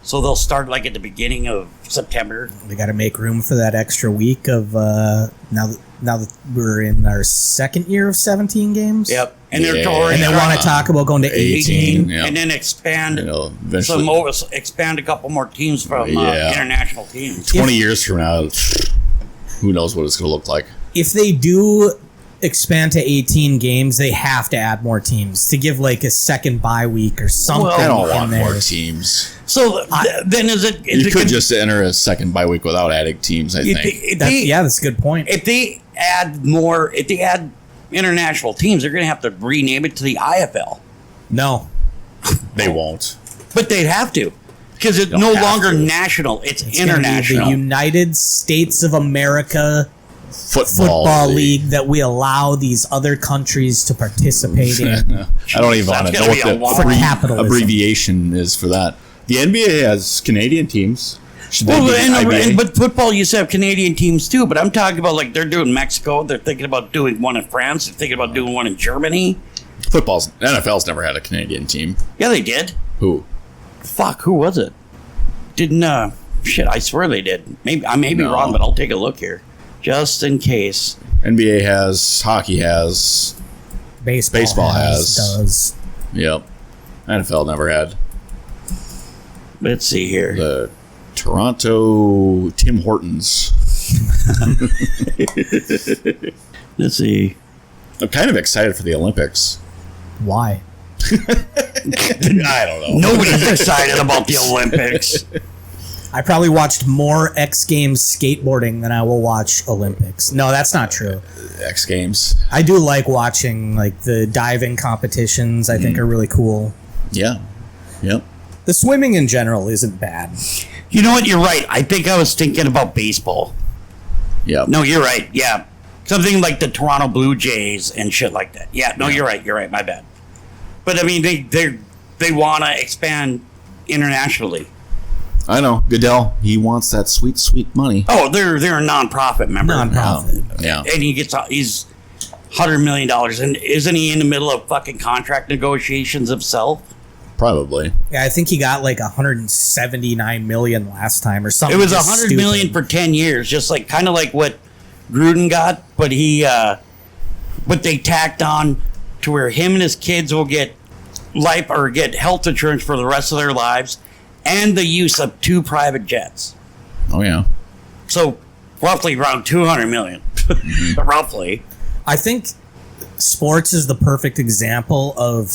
So they'll start at the beginning of September. We got to make room for that extra week of now that we're in our second year of 17 games. Yep. And they're And they want to talk about going to 18. Yeah. And then expand Eventually. expand a couple more teams from international teams. 20 years from now, who knows what it's going to look like. If they do expand to 18 games, they have to add more teams to give a second bye week or something. I don't in want there. more teams. So then You could just enter a second bye week without adding teams, I think. That's a good point. If they add international teams, they're going to have to rename it to the IFL. No. They won't. But they'd have to, because it's no longer national, it's international. The United States of America Football League that we allow these other countries to participate in. I don't even want to know what the abbreviation is for that. The NBA has Canadian teams. But football used to have Canadian teams too. But I'm talking about they're doing Mexico. They're thinking about doing one in France. They're thinking about doing one in Germany. NFL's never had a Canadian team. Yeah, they did. Who? Fuck, who was it? Didn't shit? I swear they did. I may be wrong, but I'll take a look here just in case. NBA has, hockey has, baseball has. Yep. NFL never had. Let's see here. The Toronto Tim Hortons. Let's see. I'm kind of excited for the Olympics. Why? I don't know. Nobody's excited about the Olympics. I probably watched more X Games skateboarding than I will watch Olympics. No, that's not true. X Games. I do like watching the diving competitions. I think are really cool. Yeah. Yep. The swimming in general isn't bad. You know what? You're right. I think I was thinking about baseball. Yeah. No, you're right. Yeah. Something like the Toronto Blue Jays and shit like that. Yeah. No, you're right. You're right. My bad. But I mean, they want to expand internationally. I know. Goodell, he wants that sweet, sweet money. Oh, they're a nonprofit member. Nonprofit. Yeah. And he's $100 million. And isn't he in the middle of fucking contract negotiations himself? Probably. Yeah, I think he got 179 million last time or something. It was $100 million for 10 years, just kind of like what Gruden got, but but they tacked on to where him and his kids will get life or get health insurance for the rest of their lives, and the use of 2 private jets. Oh yeah. So roughly around $200 million. Roughly. I think sports is the perfect example of.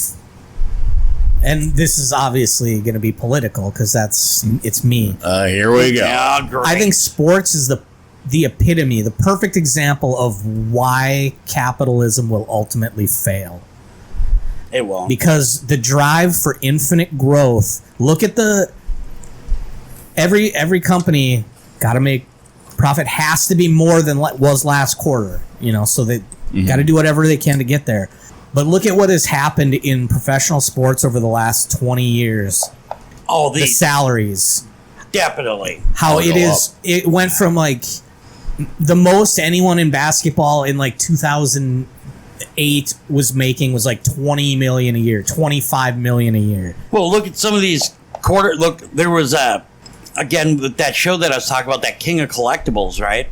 And this is obviously going to be political because it's me. Here we go. Yeah, great. I think sports is the epitome, the perfect example of why capitalism will ultimately fail. It won't. Because the drive for infinite growth. Look at every company got to make profit, has to be more than was last quarter. So they got to do whatever they can to get there. But look at what has happened in professional sports over the last 20 years. Oh, the salaries. Definitely. How it went from like the most anyone in basketball in like 2008 was making was like 20 million a year, 25 million a year. Well, look at some of these there was again that show that I was talking about, that King of Collectibles, right?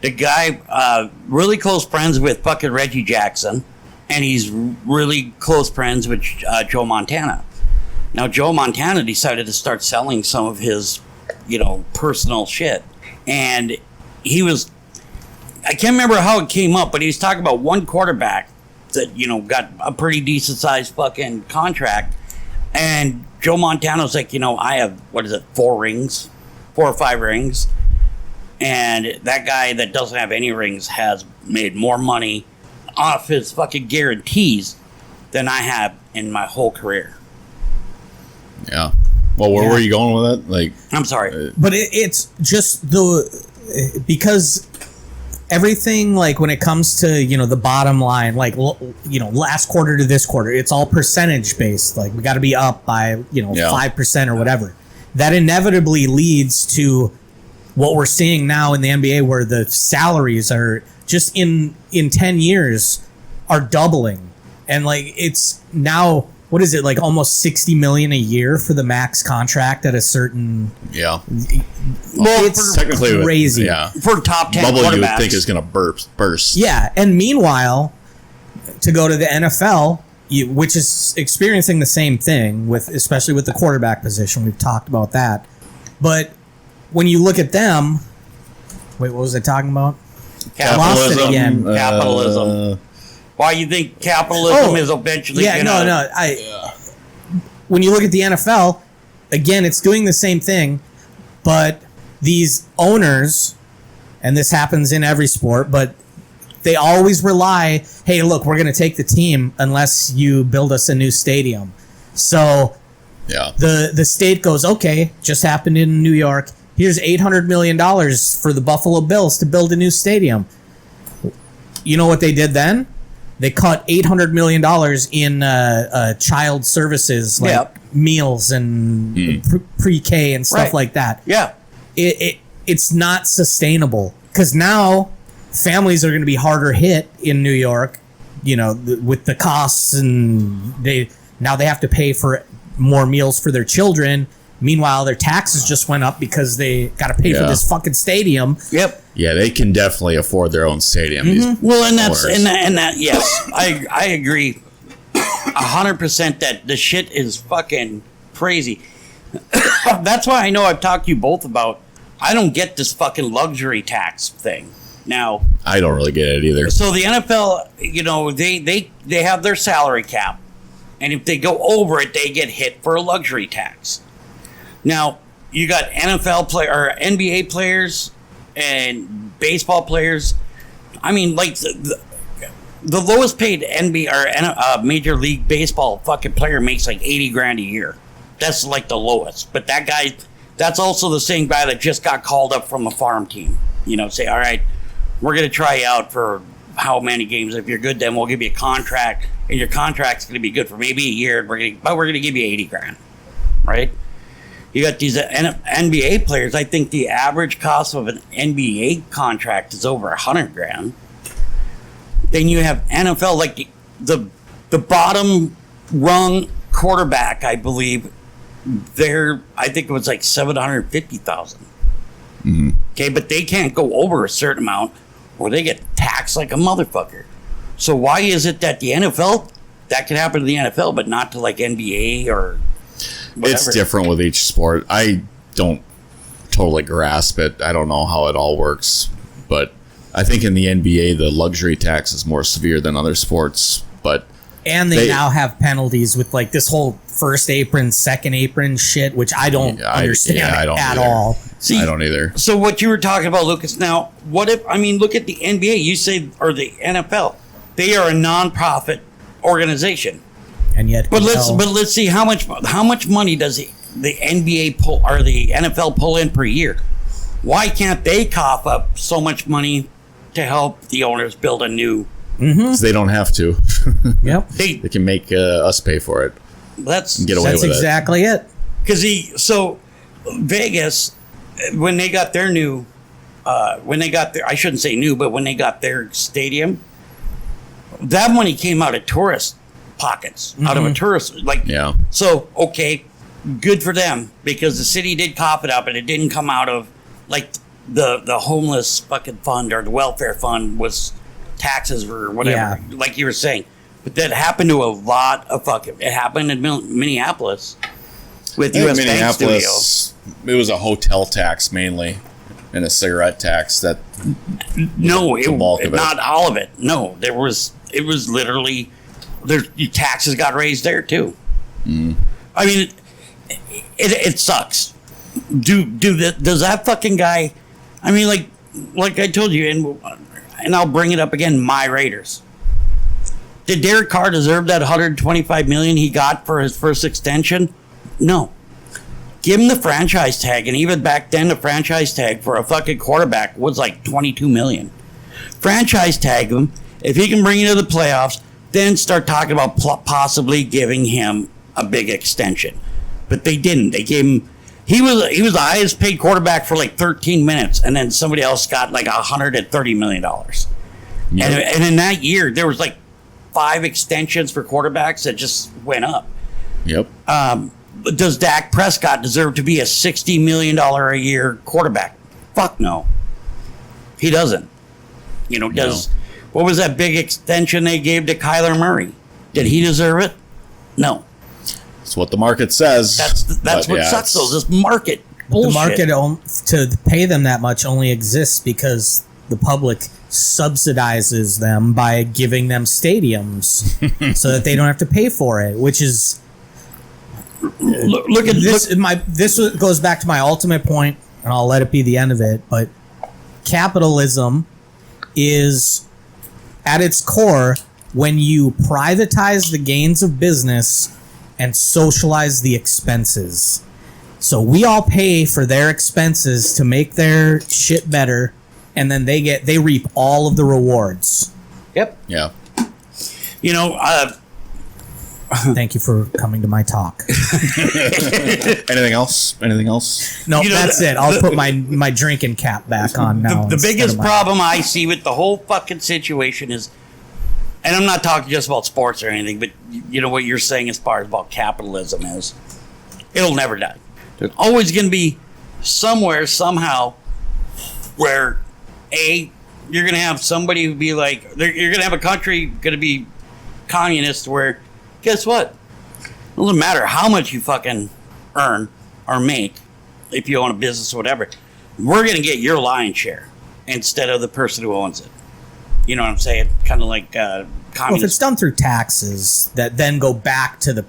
The guy really close friends with fucking Reggie Jackson, and he's really close friends with Joe Montana. Now, Joe Montana decided to start selling some of his, personal shit. And he was, I can't remember how it came up, but he was talking about one quarterback that, got a pretty decent sized fucking contract. And Joe Montana's like, I have, 4 or 5 rings. And that guy that doesn't have any rings has made more money off his fucking guarantees than I have in my whole career. Yeah. Well, where were you going with that? Like, I'm sorry, but it's just because everything, like when it comes to the bottom line, like last quarter to this quarter, it's all percentage based. Like we got to be up by 5% or whatever. That inevitably leads to what we're seeing now in the NBA, where the salaries are just in 10 years are doubling, and like it's now. What is it, like almost $60 million a year for the max contract at a certain? Yeah. Well, it's technically crazy. For top 10 bubble, quarterbacks. you would think is going to burst. Yeah, and meanwhile, to go to the NFL, which is experiencing the same thing especially with the quarterback position. We've talked about that, but when you look at them, wait, what was I talking about? Capitalism. Lost it again. Capitalism. Why you think capitalism is eventually when you look at the NFL, again, it's doing the same thing, but these owners, and this happens in every sport, but they always rely, hey, look, we're going to take the team unless you build us a new stadium. So the state goes, okay, just happened in New York, here's $800 million for the Buffalo Bills to build a new stadium. You know what they did then? They cut $800 million in child services, like meals and pre-K and stuff like that. Yeah. It's not sustainable, because now families are going to be harder hit in New York, with the costs, and they have to pay for more meals for their children. Meanwhile, their taxes just went up because they got to pay for this fucking stadium. Yep. Yeah, they can definitely afford their own stadium. Mm-hmm. Well, and that yes, I agree 100% that the shit is fucking crazy. That's why I know I've talked to you both about, I don't get this fucking luxury tax thing. Now, I don't really get it either. So the NFL, they have their salary cap, and if they go over it, they get hit for a luxury tax. Now, you got NBA players and baseball players. I mean, like the lowest paid NBA or Major League Baseball fucking player makes like $80,000 a year. That's like the lowest. But that guy, that's also the same guy that just got called up from a farm team. Say, all right, we're going to try you out for how many games. If you're good, then we'll give you a contract, and your contract's going to be good for maybe a year. But we're going to give you $80,000, right? You got these NBA players. I think the average cost of an NBA contract is over $100,000. Then you have NFL, like the bottom rung quarterback, I believe. I think it was like $750,000. Mm-hmm. Okay, but they can't go over a certain amount, or they get taxed like a motherfucker. So why is it that the NFL, that can happen to the NFL, but not to like NBA or whatever? It's different with each sport. I don't totally grasp it. I don't know how it all works, but I think in the NBA the luxury tax is more severe than other sports. But they now have penalties with like this whole first apron, second apron shit, which I don't understand at all. See, I don't either. So what you were talking about, Lucas, now, what if, look at the NBA, you say, or the NFL, they are a non-profit organization. And yet, but let's see how much money does the NBA pull, or the NFL pull in per year? Why can't they cough up so much money to help the owners build a new? Because they don't have to. Yep. They can make us pay for it. That's get away with exactly it. Because Vegas, when they got their new, I shouldn't say new, but when they got their stadium, that money came out of tourist pockets, out of a tourist, So, okay, good for them, because the city did cough it up, and it didn't come out of, like, the homeless fucking fund or the welfare fund was taxes or whatever, like you were saying. But that happened to a lot of it happened in Minneapolis with U.S. Bank Studio. It was a hotel tax mainly, and a cigarette tax. Not all of it. No, it was literally taxes got raised there too. I mean, it sucks. Does that fucking guy? I mean, like I told you, and I'll bring it up again. My Raiders. Did Derek Carr deserve that $125 million he got for his first extension? No. Give him the franchise tag, and even back then, the franchise tag for a fucking quarterback was like $22 million. Franchise tag him. If he can bring you to the playoffs, then start talking about possibly giving him a big extension. But they didn't. They gave him. He was the highest paid quarterback for like 13 minutes, and then somebody else got like $130 million. Yep. And in that year, there was like 5 extensions for quarterbacks that just went up. Yep. Does Dak Prescott deserve to be a $60 million a year quarterback? Fuck no. He doesn't. What was that big extension they gave to Kyler Murray? Did he deserve it? No. That's what the market says. That's what sucks though. This market bullshit. The market to pay them that much only exists because the public subsidizes them by giving them stadiums so that they don't have to pay for it, which is look at this. This goes back to my ultimate point, and I'll let it be the end of it. But capitalism is at its core when you privatize the gains of business and socialize the expenses. So we all pay for their expenses to make their shit better, and then they reap all of the rewards. Yep. Yeah. Thank you for coming to my talk. Anything else? No, that's it. I'll put my drinking cap back on now. The biggest problem I see with the whole fucking situation is, and I'm not talking just about sports or anything, but you know what you're saying as far as about capitalism is, it'll never die. There's always going to be somewhere, somehow, where you're going to have somebody who be like, you're going to have a country going to be communist where, guess what? It doesn't matter how much you fucking earn or make if you own a business or whatever. We're going to get your lion's share instead of the person who owns it. You know what I'm saying? Kind of like communist. Well, if it's done through taxes that then go back to the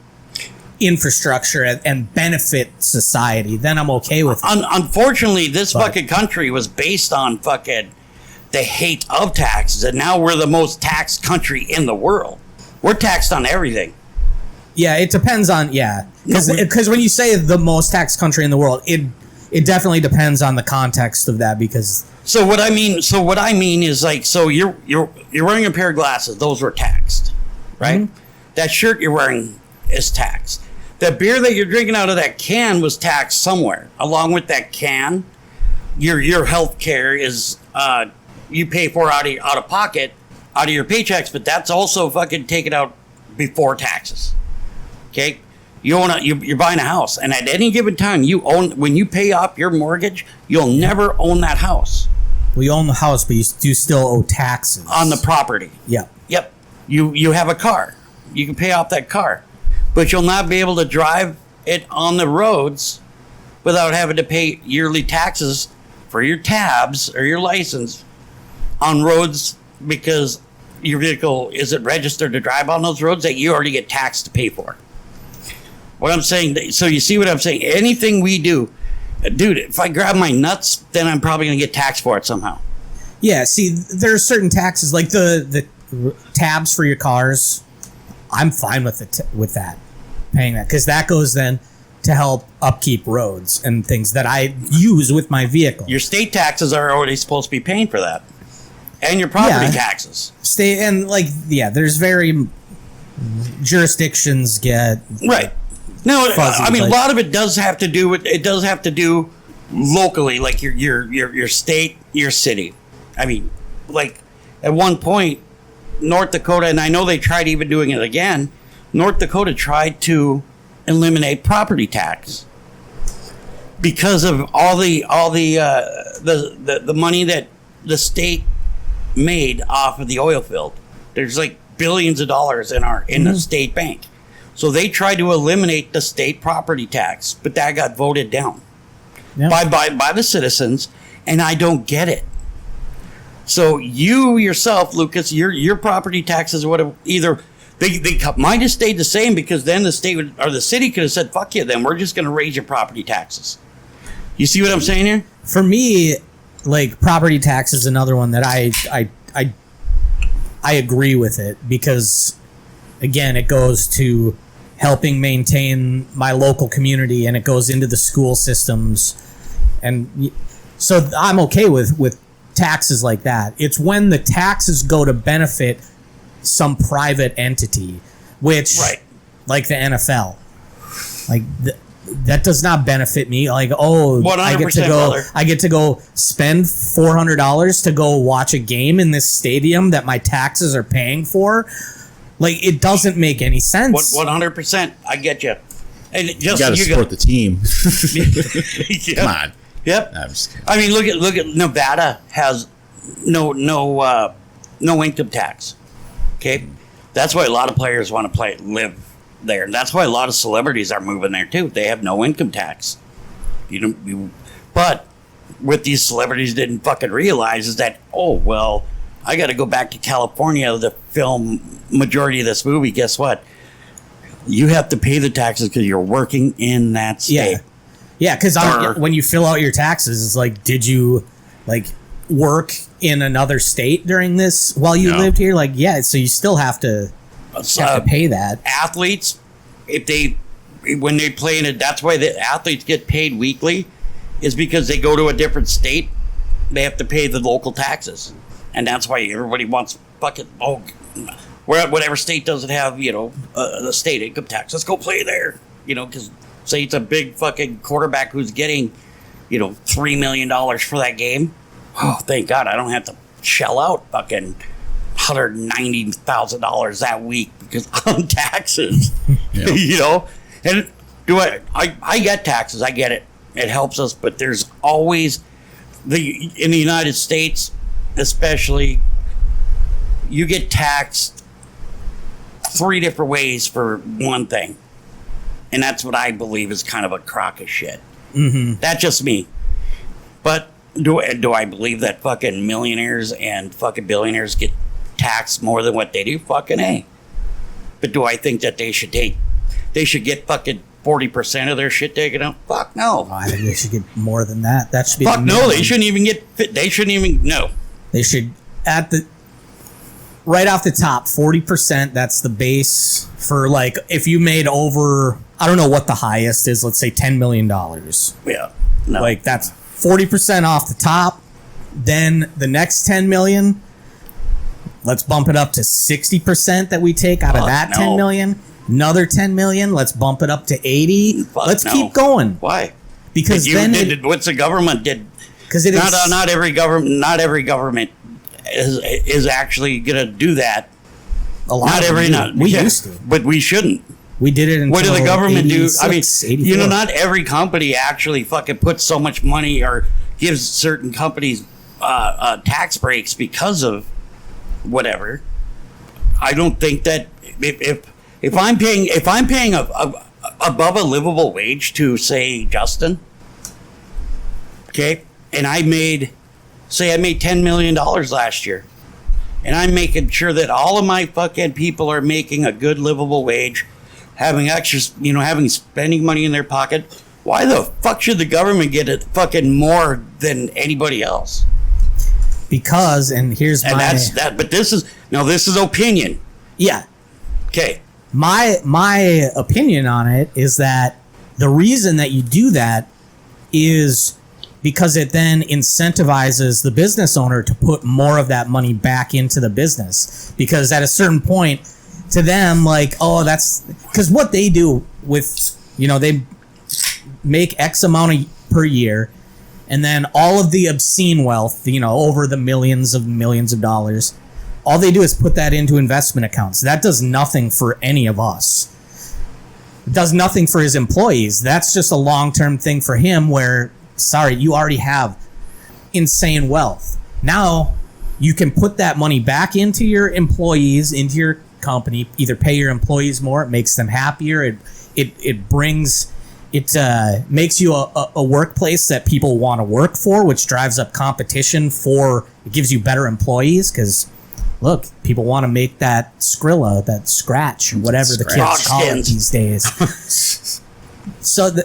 infrastructure and benefit society, then I'm okay with it. Unfortunately, this fucking country was based on fucking the hate of taxes, and now we're the most taxed country in the world. We're taxed on everything. Yeah, it depends on, because when you say the most taxed country in the world, it definitely depends on the context of that, because... So what I mean is like, so you're wearing a pair of glasses, those were taxed, right? Mm-hmm. That shirt you're wearing is taxed. That beer that you're drinking out of that can was taxed somewhere. Along with that can, your health care is, you pay for out of pocket, out of your paychecks, but that's also fucking taken out before taxes. Okay? You're buying a house, and at any given time, when you pay off your mortgage, you'll never own that house. We own the house, but you do still owe taxes on the property. Yep. You have a car. You can pay off that car, but you'll not be able to drive it on the roads without having to pay yearly taxes for your tabs or your license on roads, because your vehicle isn't registered to drive on those roads that you already get taxed to pay for. What I'm saying, so you see what I'm saying? Anything we do, dude, if I grab my nuts, then I'm probably going to get taxed for it somehow. Yeah, see, there are certain taxes, like the tabs for your cars. I'm fine with that, paying that, because that goes then to help upkeep roads and things that I use with my vehicle. Your state taxes are already supposed to be paying for that. And your property taxes. There's jurisdictions get... Right. No, fuzzy, I mean, but- a lot of it does have to do locally, like your state, your city. I mean, like at one point, North Dakota, and I know they tried even doing it again. North Dakota tried to eliminate property tax because of all the money that the state made off of the oil field. There's like billions of dollars in the state bank. So they tried to eliminate the state property tax, but that got voted down by the citizens, and I don't get it. So you yourself, Lucas, your property taxes would have either they might have stayed the same, because then the state or the city could have said, "Fuck you," then we're just going to raise your property taxes. You see what I'm saying here? For me, like, property tax is another one that I agree with it, because again, it goes to helping maintain my local community, and it goes into the school systems, and so I'm okay with taxes like that. It's when the taxes go to benefit some private entity, which, like the NFL, like that does not benefit me. Like, oh, I get to go spend $400 to go watch a game in this stadium that my taxes are paying for. Like, it doesn't make any sense. 100%. I get you. And You got to support the team. Yep. Come on. Yep. I'm just kidding. I mean, look at Nevada has no income tax. Okay, that's why a lot of players want to live there, and that's why a lot of celebrities are moving there too. They have no income tax. But what these celebrities didn't fucking realize is that, oh well, I got to go back to California to film majority of this movie. Guess what? You have to pay the taxes because you're working in that state. Yeah, because when you fill out your taxes, it's like, did you like work in another state during this while you lived here? Like, yeah, so you still have to pay that. Athletes, when they play in it, that's why the athletes get paid weekly, is because they go to a different state, they have to pay the local taxes, and that's why everybody wants fucking whatever state doesn't have the state income tax. Let's go play there, because say it's a big fucking quarterback who's getting $3 million for that game. Oh, thank God I don't have to shell out fucking $190,000 that week because on taxes. And I get taxes, I get it, it helps us, but there's always in the United States especially, you get taxed 3 different ways for one thing, and that's what I believe is kind of a crock of shit. That's just me. But do I believe that fucking millionaires and fucking billionaires get taxed more than what they do? Fucking A. But do I think that they should get fucking 40% of their shit taken out? Fuck no. I think they should get more than that. That should be fuck no. They shouldn't even no. They should right off the top, 40%. That's the base for, like, if you made over, I don't know what the highest is. Let's say $10 million. Yeah. No. Like, that's 40% off the top. Then the next 10 million, let's bump it up to 60% that we take out of that 10 million. Another 10 million, let's bump it up to 80. Let's keep going. Why? Because what's the government did? Because it is not every government is actually going to do that. A lot we used to, but we shouldn't. We did it. What did the government do? I mean, 84. Not every company actually fucking puts so much money or gives certain companies tax breaks because of whatever. I don't think that if I'm paying above a livable wage to, say, Justin, okay, and I made $10 million last year, and I'm making sure that all of my fucking people are making a good livable wage, having extra, having spending money in their pocket. Why the fuck should the government get it fucking more than anybody else? Because, and here's and my... that's that. But this is opinion. Yeah. Okay. My opinion on it is that the reason that you do that is because it then incentivizes the business owner to put more of that money back into the business. Because at a certain point, to them, like, oh, that's... Because what they do with They make X amount per year, and then all of the obscene wealth, over the millions of dollars, all they do is put that into investment accounts. That does nothing for any of us. It does nothing for his employees. That's just a long-term thing for him where, sorry, you already have insane wealth. Now you can put that money back into your employees, into your company, either pay your employees more, it makes them happier, it makes you a workplace that people want to work for, which drives up competition it gives you better employees, because look, people want to make that Skrilla, that Scratch, or whatever the kids call it these days. So I'm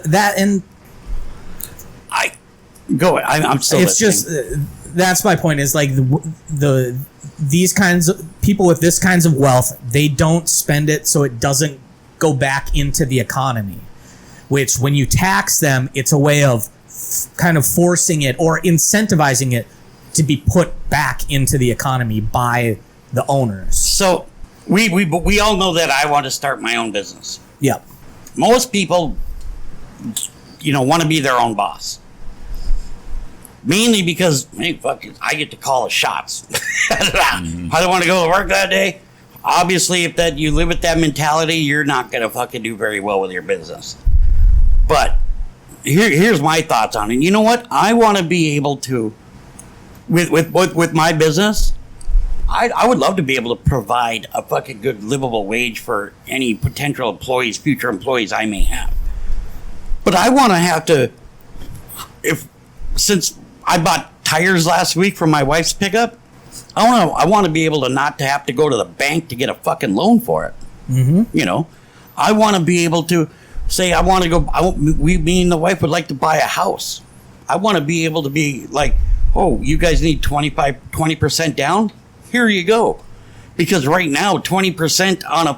still listening. Just that's my point, is like these kinds of people with this kinds of wealth, they don't spend it so it doesn't go back into the economy, which when you tax them, it's a way of kind of forcing it or incentivizing it to be put back into the economy by the owners. So we all know that I want to start my own business. Yep. Most people, want to be their own boss. Mainly because, hey, fuck it, I get to call the shots. I don't want to go to work that day. Obviously, if you live with that mentality, you're not going to fucking do very well with your business. But here's my thoughts on it. You know what? I want to be able to, with my business, I would love to be able to provide a fucking good livable wage for any potential employees, future employees I may have. But I want to have to, since I bought tires last week for my wife's pickup, I want to be able to not to have to go to the bank to get a fucking loan for it. Mm-hmm. I want to be able to say, me and the wife would like to buy a house. I want to be able to be like, oh, you guys need 20% down? Here you go. Because right now, 20% on a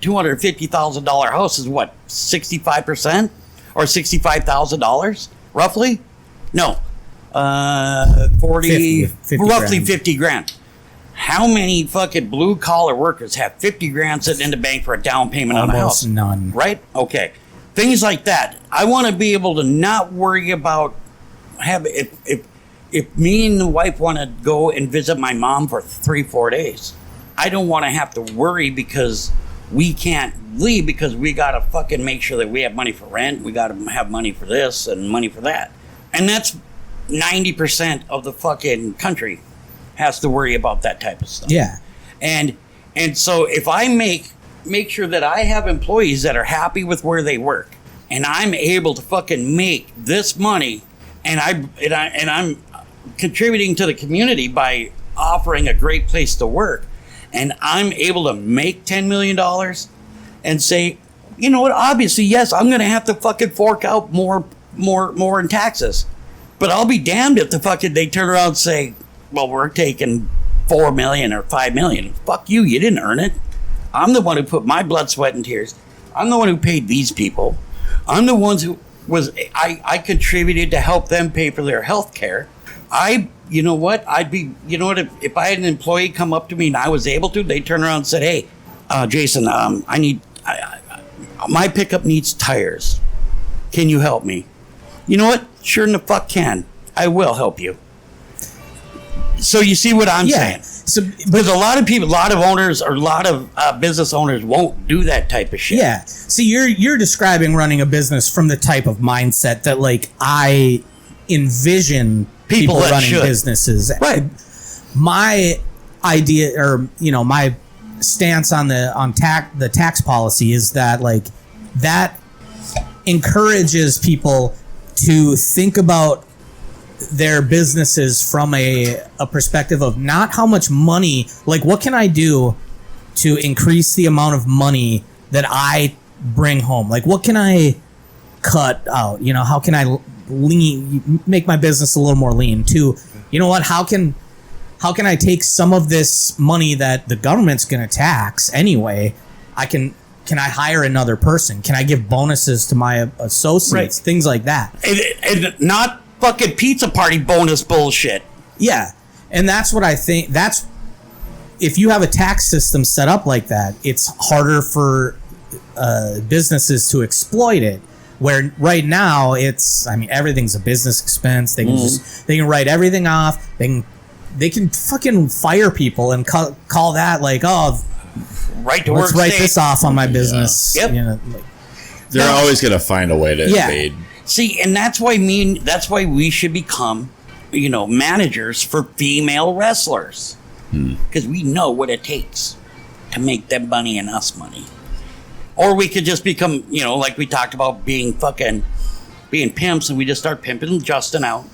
$250,000 house is what, 65% or $65,000 roughly? No, 50 roughly grand. 50 grand. How many fucking blue collar workers have 50 grand sitting in the bank for a down payment on a house? Almost none. Right? Okay. Things like that. I want to be able to not worry about if me and the wife want to go and visit my mom for 3-4 days. I don't want to have to worry because we can't leave, because we got to fucking make sure that we have money for rent. We got to have money for this and money for that. And that's 90% of the fucking country has to worry about that type of stuff. Yeah. And so if I make sure that I have employees that are happy with where they work, and I'm able to fucking make this money, and I'm contributing to the community by offering a great place to work, and I'm able to make $10 million and say, you know what, obviously, yes, I'm going to have to fucking fork out more in taxes. But I'll be damned if they turn around and say, well, we're taking $4 million or $5 million. Fuck you, you didn't earn it. I'm the one who put my blood, sweat, and tears. I'm the one who paid these people. I'm the ones who I contributed to help them pay for their health care. If I had an employee come up to me and I was able to, they turn around and said, hey, Jason, my pickup needs tires. Can you help me? You know what? Sure in the fuck can. I will help you. So you see what I'm saying? So, because a lot of people, a lot of owners, or a lot of business owners won't do that type of shit. Yeah. See, you're describing running a business from the type of mindset that, like, I envision people running businesses. Right. My idea, or my stance on the tax policy is that, like, that encourages people to think about their businesses from a perspective of not how much money, like, what can I do to increase the amount of money that I bring home? Like, what can I cut out? How can I make my business a little more lean? To, how can I take some of this money that the government's going to tax anyway? Can I hire another person? Can I give bonuses to my associates? Right. Things like that. And not fucking pizza party bonus bullshit. Yeah. And that's what I think. If you have a tax system set up like that, it's harder for businesses to exploit it. Where right now it's, I mean, everything's a business expense. They can they can write everything off. They can fucking fire people and call that like, oh, right to work. Let's write this off on my business. Yep. You know, like, they're always going to find a way to evade. See, and that's why we should become, managers for female wrestlers, because we know what it takes to make them money and us money. Or we could just become, like we talked about, being pimps, and we just start pimping Justin out.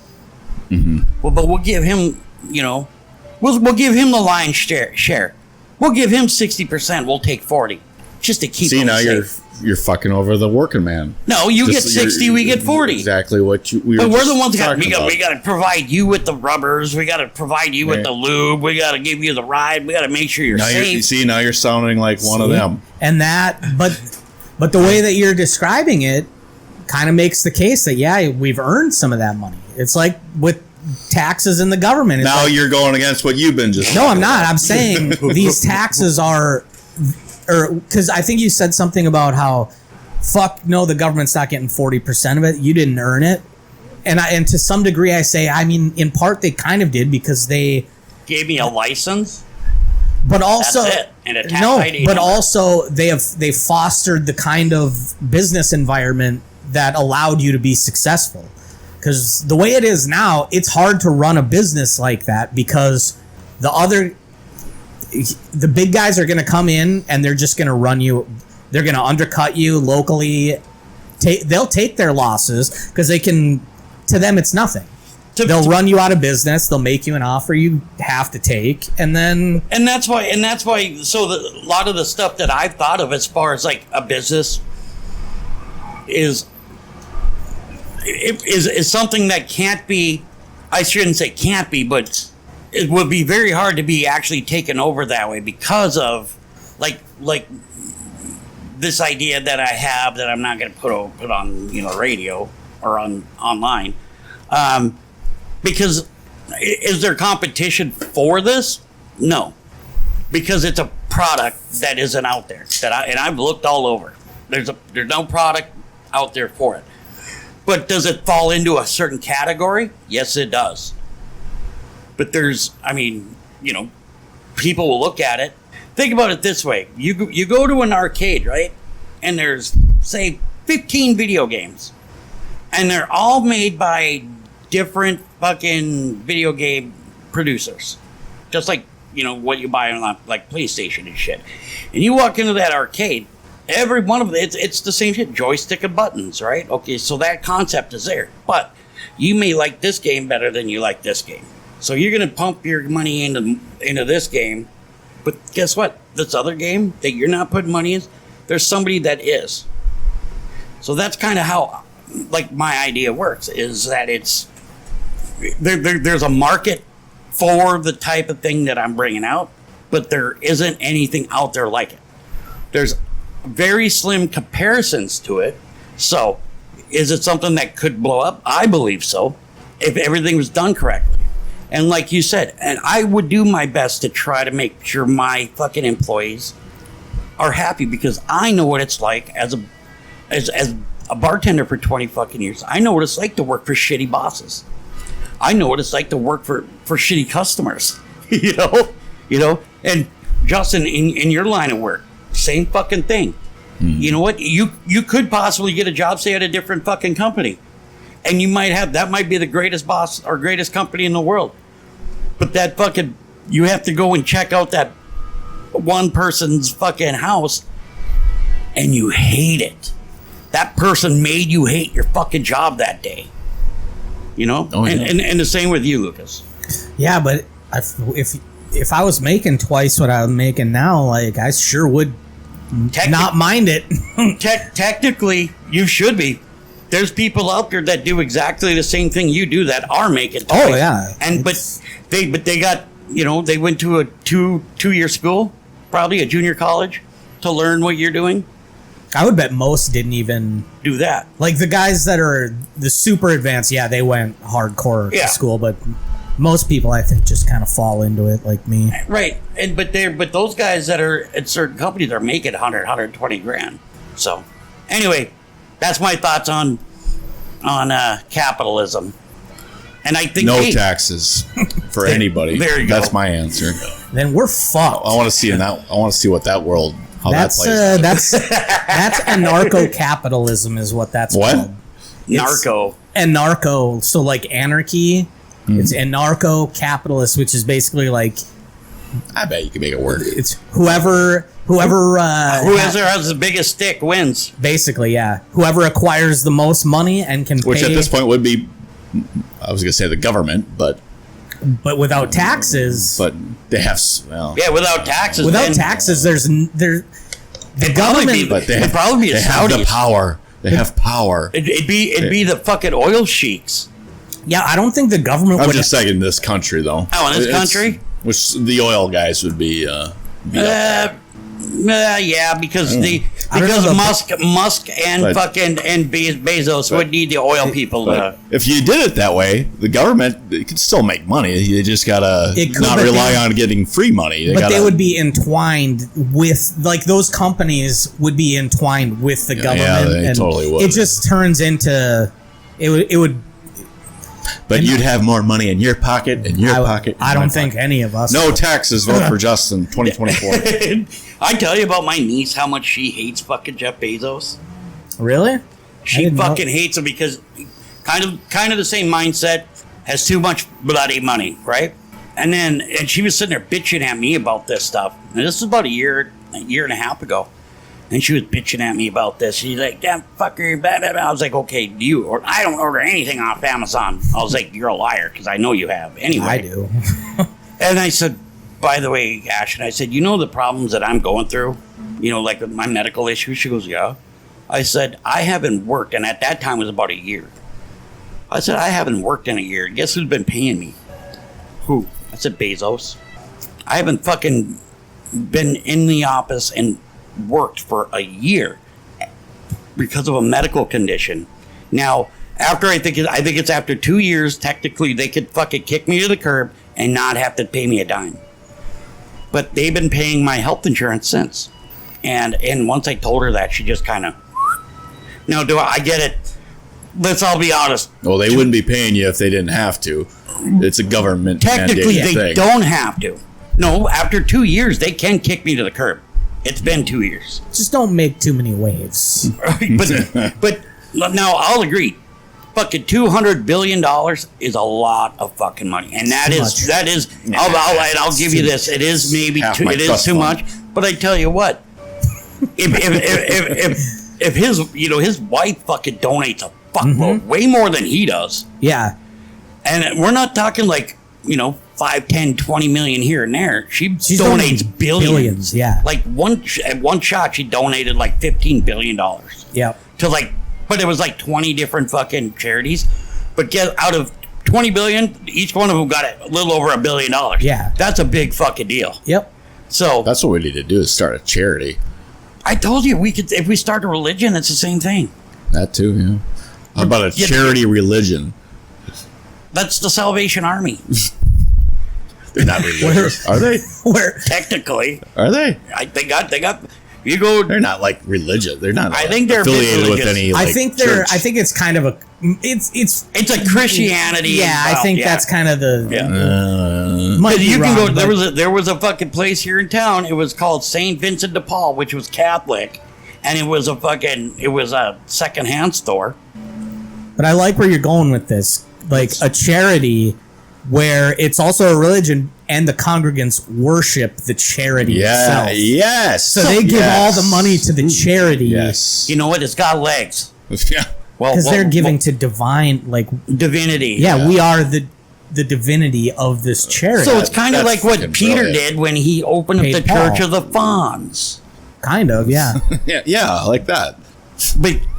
Mm-hmm. Well, but we'll give him, we'll give him the lion's share. We'll give him 60%. We'll take 40, just to keep. See, now safe. you're fucking over the working man. No, you get 60, we get 40. Exactly what we were. But we're the ones that we about. got to provide you with the rubbers. We got to provide you with the lube. We got to give you the ride. We got to make sure you're safe. Now you're sounding like one of them. And but the way that you're describing it kind of makes the case that we've earned some of that money. It's like with taxes in the government. It's now like, you're going against what you've been just. No, I'm not. I'm saying these taxes are, or because I think you said something about how, fuck no, the government's not getting 40% of it. You didn't earn it, and to some degree, I say, I mean, in part they kind of did because they gave me a license. But also, that's it. And a tax ID but number. also they fostered the kind of business environment that allowed you to be successful. Because the way it is now, it's hard to run a business like that because the big guys are going to come in and they're just going to run you. They're going to undercut you locally. They'll take their losses because they can. To them, it's nothing. They'll run you out of business. They'll make you an offer you have to take, and that's why. So a lot of the stuff that I've thought of as far as like a business is something that can't be. I shouldn't say can't be, but it would be very hard to be actually taken over that way because of like this idea that I have that I'm not going to put on radio or online. Because is there competition for this? No, because it's a product that isn't out there. And I've looked all over. There's no product out there for it. But does it fall into a certain category? Yes, it does. But people will look at it. Think about it this way: you go to an arcade, right? And there's say 15 video games, and they're all made by different fucking video game producers, just like what you buy on like PlayStation and shit. And you walk into that arcade, every one of them, it's the same shit, joystick and buttons, right? Okay, so that concept is there, but you may like this game better than you like this game, so you're gonna pump your money into this game. But guess what? This other game that you're not putting money in, there's somebody that is. So that's kind of how, like, my idea works, is that it's there's a market for the type of thing that I'm bringing out, but there isn't anything out there like it. There's very slim comparisons to it. So is it something that could blow up? I believe so, if everything was done correctly. And like you said, and I would do my best to try to make sure my fucking employees are happy, because I know what it's like as a bartender for 20 fucking years. I know what it's like to work for shitty bosses. I know what it's like to work for shitty customers, you know, and Justin, in your line of work, same fucking thing. You know what? You could possibly get a job, say, at a different fucking company, and that might be the greatest boss or greatest company in the world. But that fucking, you have to go and check out that one person's fucking house, and you hate it. That person made you hate your fucking job that day. Oh, yeah. And the same with you, Lucas. Yeah, but if I was making twice what I'm making now, like, I sure would not mind it. Technically, you should be. There's people out there that do exactly the same thing you do that are making twice. Oh yeah, but they got they went to a two-year school, probably a junior college, to learn what you're doing. I would bet most didn't even do that. Like the guys that are the super advanced, they went hardcore to school, but most people, I think, just kind of fall into it, like me. Right, but those guys that are at certain companies are making 100, 120 grand. So, anyway, that's my thoughts on capitalism. And I think no taxes for anybody. There you go. That's my answer. Then we're fucked. I want to see what that world how that plays out. That's anarcho-capitalism is what that's What? called. Narco. Anarcho, so like anarchy. Mm-hmm. It's anarcho-capitalist, which is basically like I bet you can make it work. it's whoever has the biggest stick wins. basically, yeah. Whoever acquires the most money and can Which pay, at this point would be, I was going to say the government, but without taxes. but they have well, Yeah, without taxes. Without then taxes, the it'd probably government. but they it'd have, probably be they have the Saudis. power. They have power. It'd be the fucking oil sheiks. Yeah, I don't think the government I'm would. just saying in this country though. Oh, in this It's- country? which the oil guys would be. Up there. Yeah, because I don't know, Musk and But- fucking and Bezos would need the oil people But to. if you did it that way, the government it could still make money. You just gotta It could, not but rely they- on getting free money. But they would be entwined with, like, those companies would be entwined with the government. they and totally would. It just turns into, it would. But you'd have more money in your pocket, in your pocket. I in don't my think pocket. any of us. No taxes. Vote for Justin 2024. I tell you about my niece, how much she hates fucking Jeff Bezos. Really? She didn't know. fucking hates him because kind of the same mindset, has too much bloody money, right? And she was sitting there bitching at me about this stuff. And this was about a year and a half ago. And she was bitching at me about this. She's like, "Damn fucker, blah, blah, blah." I was like, "Okay, I don't order anything off Amazon." I was like, "You're a liar," because I know you have. Anyway, I do. And I said, "By the way, Ash," and I said, "You know the problems that I'm going through? Like with my medical issues?" She goes, "Yeah." I said, "I haven't worked," and at that time it was about a year. I said, "I haven't worked in a year. Guess who's been paying me?" "Who?" I said, "Bezos." I haven't fucking been in the office and worked for a year because of a medical condition. Now, after I think it's after 2 years, technically they could fucking kick me to the curb and not have to pay me a dime. But they've been paying my health insurance since. And once I told her that, she just kind of. Now, I get it? Let's all be honest. Well, they wouldn't be paying you if they didn't have to. It's a government Technically, mandated they thing. don't have to. No, after 2 years, they can kick me to the curb. It's been 2 years. Just don't make too many waves. But now I'll agree. Fucking $200 billion is a lot of fucking money, and that is. I'll give you this. It is maybe Half too. my It is trust too fund. much. But I tell you what, if his wife fucking donates a fuckload, way more than he does, Yeah. and we're not talking like 5, 10, 20 million here and there. She She's donates donating billions. billions, yeah. Like at one shot, she donated like $15 billion Yep. to but it was like 20 different fucking charities. But get out of 20 billion, each one of them got a little over $1 billion. Yeah. That's a big fucking deal. Yep. So That's what we need to do is start a charity. I told you if we start a religion, it's the same thing. That too, yeah. How about a charity religion? That's the Salvation Army. They're not religious. Are they? Where Technically, Are they? they got. You go. They're not like religious. They're not. I think they're a bit affiliated with religious. any. I Like, think church. I think it's kind of a. It's It's a Christianity. Yeah, I involved, think yeah. that's kind of the. Yeah. Might be You can wrong, go. but- There was a fucking place here in town. It was called Saint Vincent de Paul, which was Catholic, and it was a secondhand store. But I like where you're going with this, like a charity where it's also a religion and the congregants worship the charity Yeah. itself. Yes. So they give all the money to the charity Yes. You know what? It's got legs. Yeah. Well, because they're giving to divine, like, divinity. yeah, we are the divinity of this charity. So it's kind of That's like what fucking Peter brilliant. did when he opened up Paid the Paul. Church of the Fawns. kind of, yeah. Yeah, like that.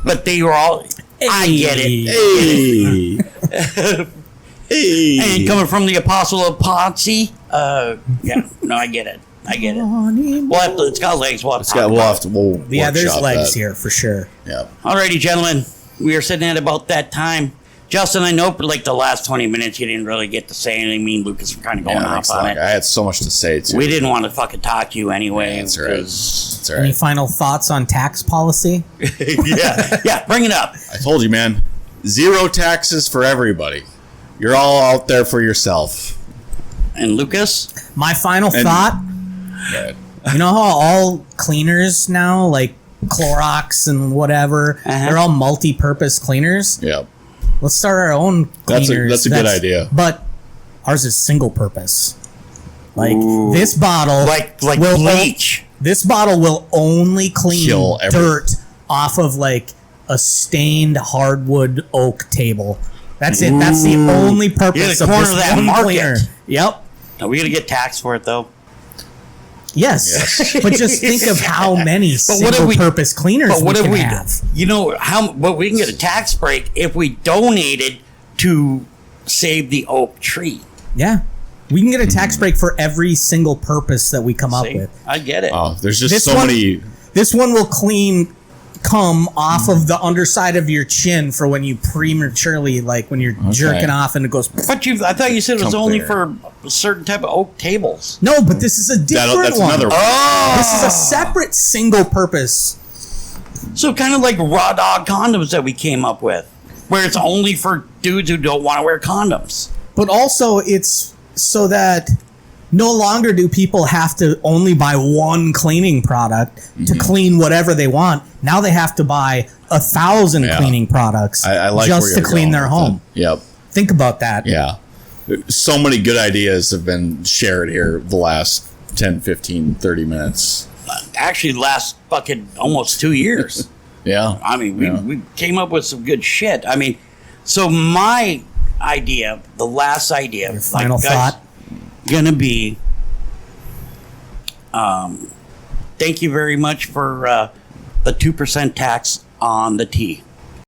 But they were all. I get it. Hey. Hey. And coming from the Apostle of Potsy, yeah, no, I get it. Well, it's got legs. We'll have to We'll Yeah, there's workshop legs that. here for sure. Yeah. Alrighty, gentlemen, we are sitting at about that time. Justin, I know for like the last 20 minutes you didn't really get to say anything. Me and Lucas were kind of going off on it. I had so much to say too. We didn't want to fucking talk to you anyway. That's right. That's all Any right. final thoughts on tax policy? yeah, bring it up. I told you, man. 0 taxes for everybody. You're all out there for yourself. And Lucas? My final thought, you know how all cleaners now, like Clorox and whatever, they're all multi-purpose cleaners? Yep. Let's start our own cleaners. That's a good idea. But ours is single purpose. Like Ooh. this bottle, Like will bleach. This bottle will only clean Kill dirt off of like a stained hardwood oak table. That's it. That's the only purpose You're the of corner this of that one market. cleaner. Yep. Are we going to get taxed for it, though? Yes. But just think of how many single-purpose cleaners we can have. You know, we can get a tax break if we donated to save the oak tree. Yeah. We can get a tax break for every single purpose that we come up See? with. I get it. Oh, there's just so many. This one will clean cum off of the underside of your chin for when you prematurely, like when you're jerking off and it goes. But I thought you said it was only for a certain type of oak tables. No, but this is a different That's one. another one. Oh! This is a separate single purpose. So kind of like raw dog condoms that we came up with, where it's only for dudes who don't want to wear condoms. But also it's so that no longer do people have to only buy one cleaning product to clean whatever they want. Now they have to buy 1,000 cleaning products I like just where to you're clean going their with home. it. Yep. Think about that. Yeah. So many good ideas have been shared here the last 10, 15, 30 minutes. Actually, last fucking almost 2 years. Yeah. I mean, we came up with some good shit. I mean, so my idea, the last idea, Your final thought? Gonna be, thank you very much for the 2% tax on the tea.